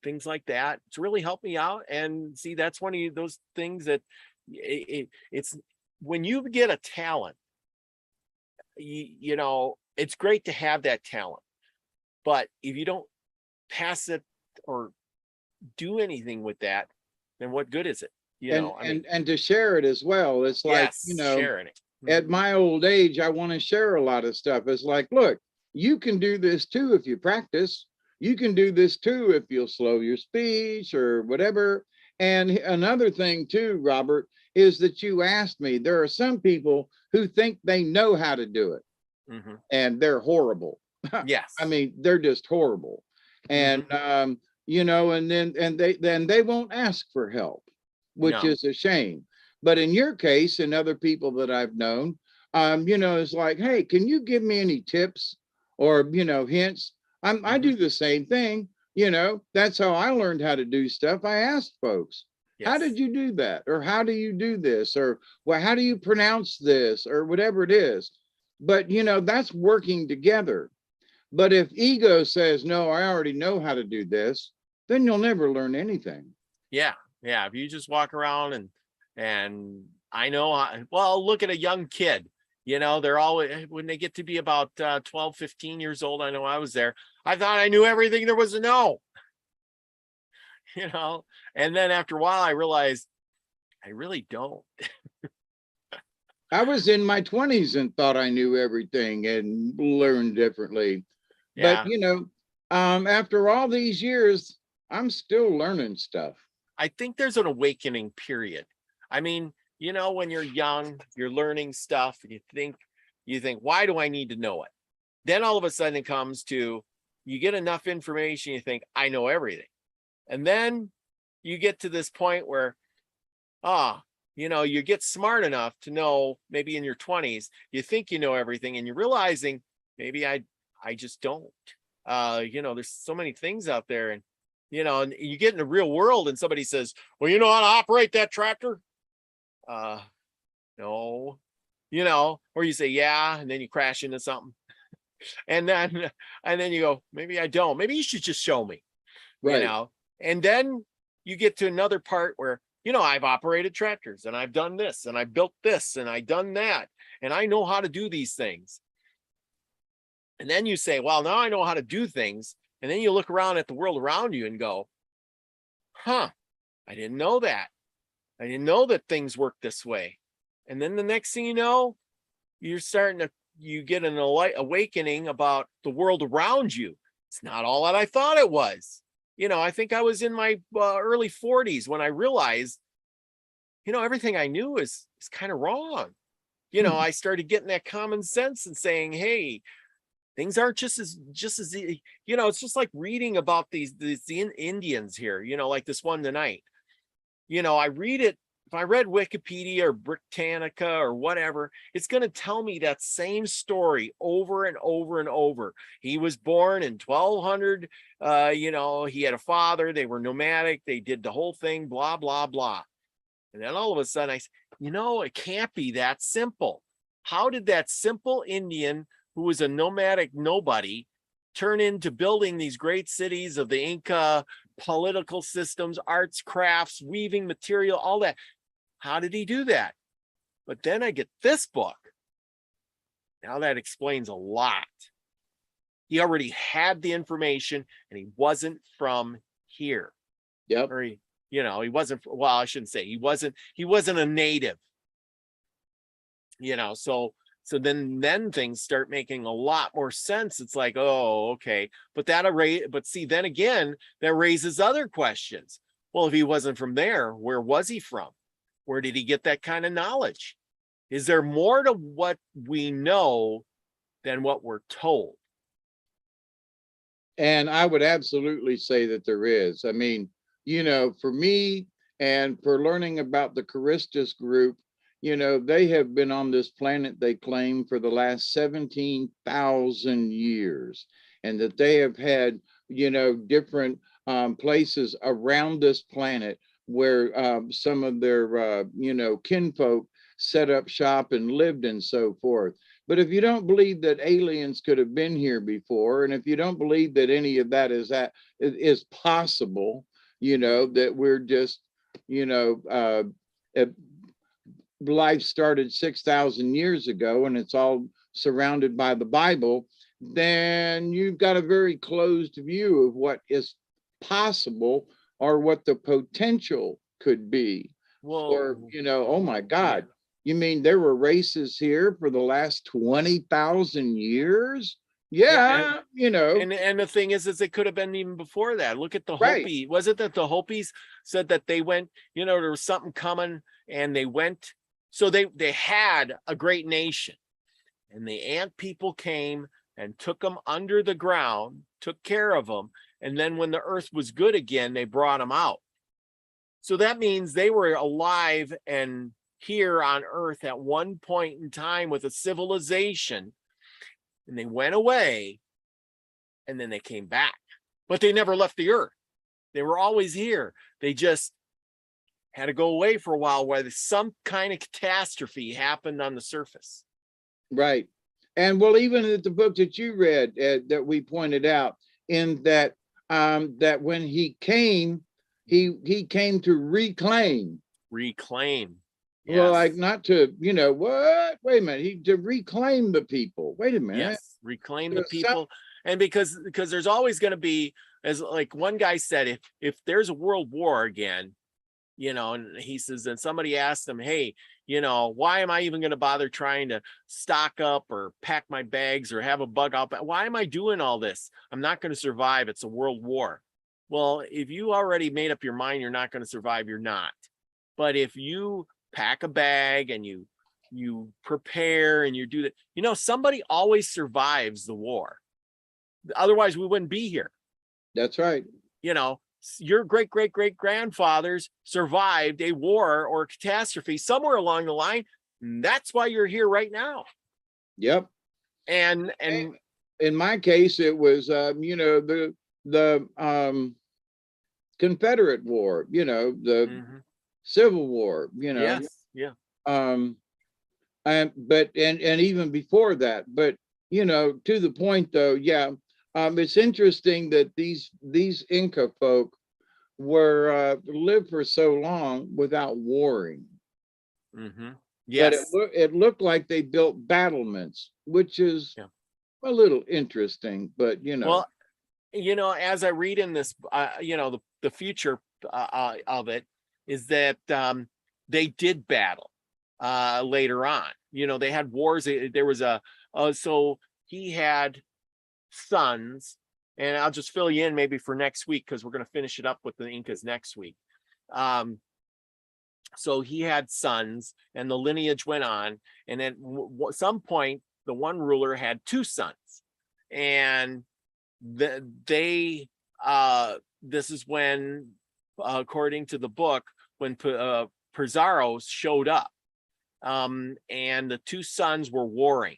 things like that. It's really helped me out. And see, that's one of those things that it's when you get a talent, it's great to have that talent, but if you don't pass it or do anything with that, then what good is it? And to share it as well. It's like, sharing it. At my old age, I want to share a lot of stuff. It's like, look, you can do this too if you practice. you can do this too if you'll slow your speech or whatever. And another thing too, Robert, is that you asked me, there are some people who think they know how to do it, and they're horrible. Yes. I mean, they're just horrible. And you know, and then they won't ask for help, which is a shame. But in your case, and other people that I've known, you know, it's like, hey, can you give me any tips or, you know, hints? I do the same thing. You know, that's how I learned how to do stuff. I asked folks, how did you do that? Or how do you do this? Or, well, how do you pronounce this? Or whatever it is. But, you know, that's working together. But if ego says, no, I already know how to do this, then you'll never learn anything. Yeah. Yeah. If you just walk around and I know, well, look at a young kid, you know, they're always, when they get to be about 12, 15 years old, I know I was there. I thought I knew everything there was to know, you know, and then after a while, I realized I really don't. I was in my 20s and thought I knew everything and learned differently. Yeah. But, you know, after all these years, I'm still learning stuff. I think there's an awakening period. I mean, you know, when you're young, you're learning stuff, and you think, why do I need to know it? Then all of a sudden it comes to, you get enough information, you think, I know everything. And then you get to this point where, you know, you get smart enough to know, maybe in your 20s, you think you know everything, and you're realizing maybe I just don't. You know, there's so many things out there, and you know, and you get in the real world and somebody says, well, you know how to operate that tractor? No, you know, or you say, yeah, and then you crash into something. And then you go, maybe I don't, maybe you should just show me, you know? And then you get to another part where, you know, I've operated tractors and I've done this and I built this and I done that, and I know how to do these things. And then you say, well, now I know how to do things. And then you look around at the world around you and go, I didn't know that. I didn't know that things work this way. And then the next thing you know, you get an awakening about the world around you. It's not all that I thought it was. You know, I think I was in my early 40s when I realized, you know, everything I knew is kind of wrong. You know, I started getting that common sense and saying, hey, things aren't just as, you know, it's just like reading about these Indians here, you know, like this one tonight. You know, I read it. If I read Wikipedia or Britannica or whatever, it's going to tell me that same story over and over and over. He was born in 1200. You know, he had a father. They were nomadic. They did the whole thing, blah, blah, blah. And then all of a sudden I said, you know, it can't be that simple. How did that simple Indian who was a nomadic nobody turn into building these great cities of the Inca, political systems, arts, crafts, weaving material, all that? How did he do that? But then I get this book. Now that explains a lot. He already had the information and he wasn't from here. Yep. Or he, you know, he wasn't, well, I shouldn't say he wasn't a native. You know, so then things start making a lot more sense. It's like, oh, okay. But see, then again, that raises other questions. Well, if he wasn't from there, where was he from? Where did he get that kind of knowledge? Is there more to what we know than what we're told? And I would absolutely say that there is. I mean, you know, for me and for learning about the Charistus group, you know, they have been on this planet, they claim, for the last 17,000 years, and that they have had, you know, different places around this planet where some of their, you know, kinfolk set up shop and lived and so forth. But if you don't believe that aliens could have been here before, and if you don't believe that any of that is possible, you know, that we're just, you know, life started 6,000 years ago and it's all surrounded by the Bible, then you've got a very closed view of what is possible or what the potential could be. Well, or, you know, oh my God, you mean there were races here for the last 20,000 years? Yeah, And the thing is it could have been even before that. Look at the right. Hopi. Was it that the Hopis said that they went, there was something coming and they went, so they had a great nation, and the ant people came and took them under the ground, took care of them. And then when the earth was good again, they brought them out. So that means they were alive and here on earth at one point in time with a civilization, and they went away and then they came back, but they never left the earth. They were always here. They just had to go away for a while where some kind of catastrophe happened on the surface. Right. And well, even at the book that you read that we pointed out in that that when he came to reclaim. Yes. Well, like not to, what? Wait a minute. To reclaim the people. Wait a minute. Yes, reclaim the people. And because there's always going to be, as like one guy said, if there's a world war again, and he says, and somebody asked him, hey, why am I even going to bother trying to stock up or pack my bags or have a bug out? Why am I doing all this? I'm not going to survive. It's a world war. Well, if you already made up your mind you're not going to survive, you're not. But if you pack a bag and you prepare and you do that, somebody always survives the war. Otherwise we wouldn't be here. That's right. Your great grandfathers survived a war or a catastrophe somewhere along the line. That's why you're here right now. Yep. And in my case, it was the Confederate War, the Civil War, Yes. Yeah. And even before that, but to the point though, yeah. It's interesting that these Inca folk lived for so long without warring. Yes. But it looked like they built battlements, which is a little interesting. But well, as I read in this, the future of it is that they did battle later on. They had wars. There was so he had sons, and I'll just fill you in maybe for next week because we're going to finish it up with the Incas next week. So he had sons and the lineage went on, and at some point the one ruler had two sons, and this is when, according to the book, when Pizarro showed up, and the two sons were warring,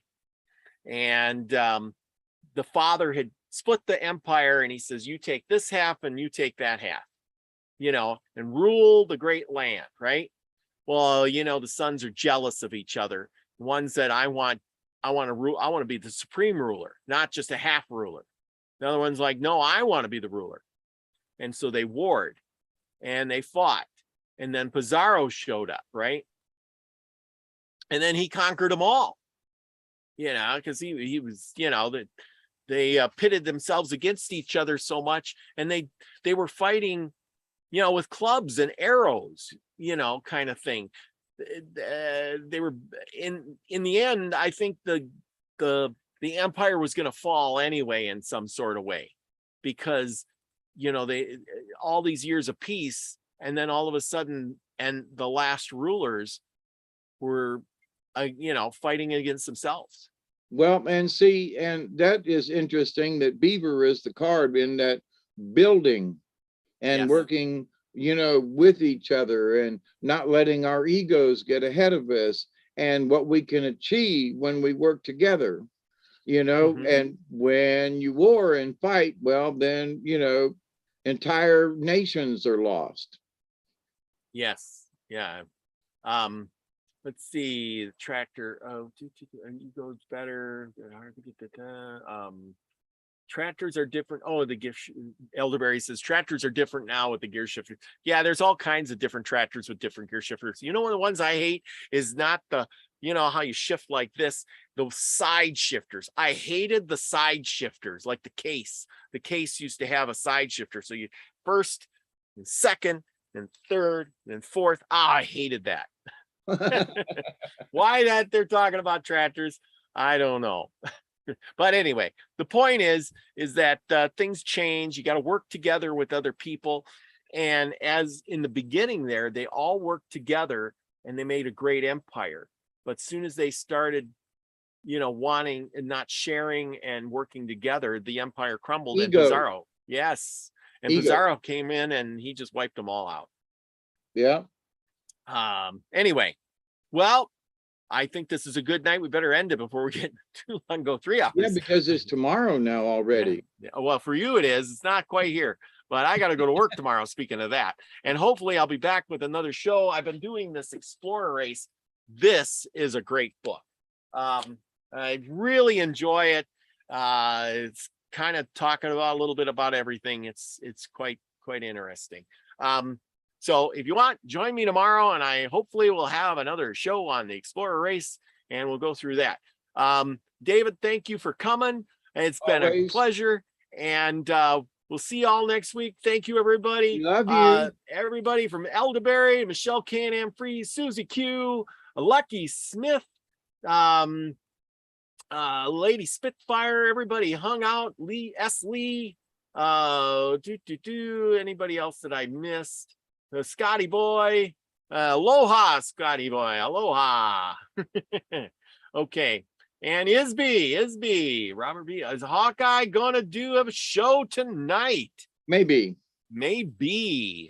and the father had split the empire, and he says, you take this half and you take that half, and rule the great land, right? Well, the sons are jealous of each other. One said, I want to rule, I want to be the supreme ruler, not just a half ruler. The other one's like, no, I want to be the ruler. And so they warred and they fought. And then Pizarro showed up, right? And then he conquered them all, because he was, that they pitted themselves against each other so much, and they were fighting, with clubs and arrows, kind of thing. They were in the end, I think the empire was going to fall anyway in some sort of way, because they all these years of peace, and then all of a sudden, and the last rulers were fighting against themselves. Well, and see, and that is interesting that Beaver is the card in that building and working, with each other and not letting our egos get ahead of us, and what we can achieve when we work together, and when you war and fight, well, then, entire nations are lost. Yes. Yeah. Let's see, the tractor. Oh, egos better. Hard to get that. Tractors are different. Oh, the gift. Elderberry says tractors are different now with the gear shifter. Yeah, there's all kinds of different tractors with different gear shifters. One of the ones I hate is not the, how you shift like this, those side shifters. I hated the side shifters, like the case. The case used to have a side shifter. So you first and second and third and fourth. I hated that. Why that they're talking about tractors, I don't know. But anyway, the point is that things change. You got to work together with other people. And as in the beginning there, they all worked together and they made a great empire. But soon as they started, wanting and not sharing and working together, the empire crumbled. Ego. And Bizarro, yes. And Ego. Bizarro came in and he just wiped them all out. Yeah. Anyway, well, I think this is a good night. We better end it before we get too long, go 3 hours. Yeah, because it's tomorrow now already. Yeah. Well, for you it is. It's not quite here, but I got to go to work tomorrow. Speaking of that, and hopefully I'll be back with another show. I've been doing this Explorer Race. This is a great book. I really enjoy it. It's kind of talking about a little bit about everything. It's quite interesting. So if you want, join me tomorrow, and I hopefully will have another show on the Explorer Race, and we'll go through that. David, thank you for coming. It's been a pleasure, and we'll see you all next week. Thank you, everybody. Love you. Everybody from Elderberry, Michelle Can-Am Free, Susie Q, Lucky Smith, Lady Spitfire, everybody hung out, Lee S. Lee, anybody else that I missed? Scotty Boy, aloha, Scotty Boy, aloha. Okay, and Isby, Robert B. Is Hawkeye gonna do a show tonight? Maybe.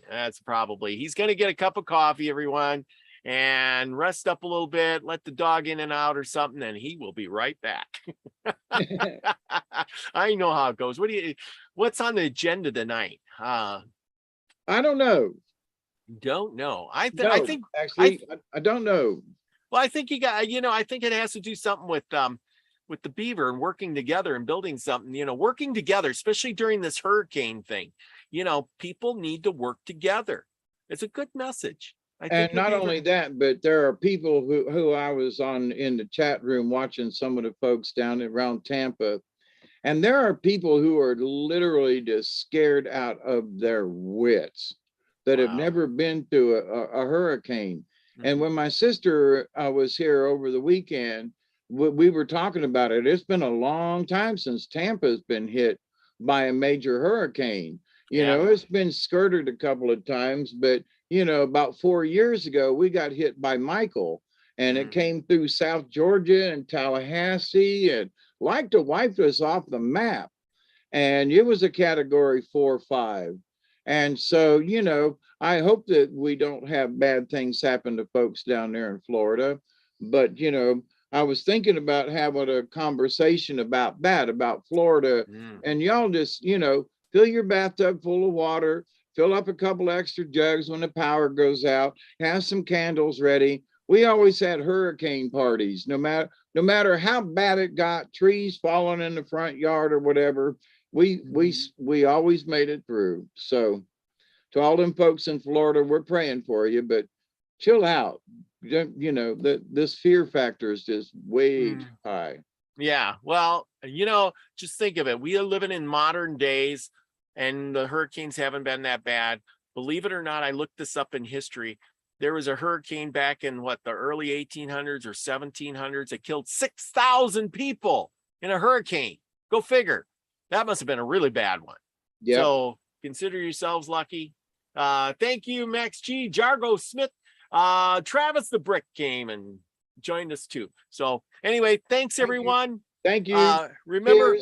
That's probably. He's gonna get a cup of coffee, everyone, and rest up a little bit, let the dog in and out or something, and he will be right back. I know how it goes. What's on the agenda tonight? I don't know. Don't know. I think actually I don't know. Well, I think you got, I think it has to do something with the beaver and working together and building something, working together, especially during this hurricane thing. People need to work together. It's a good message. And not only that, but there are people who I was in the chat room watching some of the folks down around Tampa. And there are people who are literally just scared out of their wits that have never been through a hurricane. Mm-hmm. And when my sister was here over the weekend, we were talking about it. It's been a long time since Tampa's been hit by a major hurricane. It's been skirted a couple of times, but about 4 years ago, we got hit by Michael, and it came through South Georgia and Tallahassee and like to wipe us off the map. And it was a category 4 or 5. And so, I hope that we don't have bad things happen to folks down there in Florida. But, I was thinking about having a conversation about that, about Florida. And y'all just, fill your bathtub full of water, fill up a couple extra jugs when the power goes out, have some candles ready. We always had hurricane parties, no matter how bad it got, trees falling in the front yard or whatever. We always made it through. So to all them folks in Florida, we're praying for you, but chill out. This fear factor is just way too high. Yeah. Well, just think of it. We are living in modern days and the hurricanes haven't been that bad. Believe it or not, I looked this up in history. There was a hurricane back in the early 1800s or 1700s that killed 6,000 people in a hurricane. Go figure. That must have been a really bad one. Yeah. So consider yourselves lucky. Thank you, Max G, Jargo Smith, Travis the Brick came and joined us too. So anyway, thanks everyone. Thank you. Remember,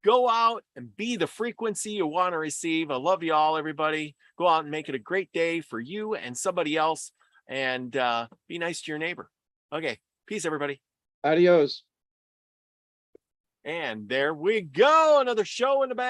go out and be the frequency you want to receive. I love you all, everybody. Go out and make it a great day for you and somebody else, and be nice to your neighbor. Okay. Peace, everybody. Adios. And there we go. Another show in the back.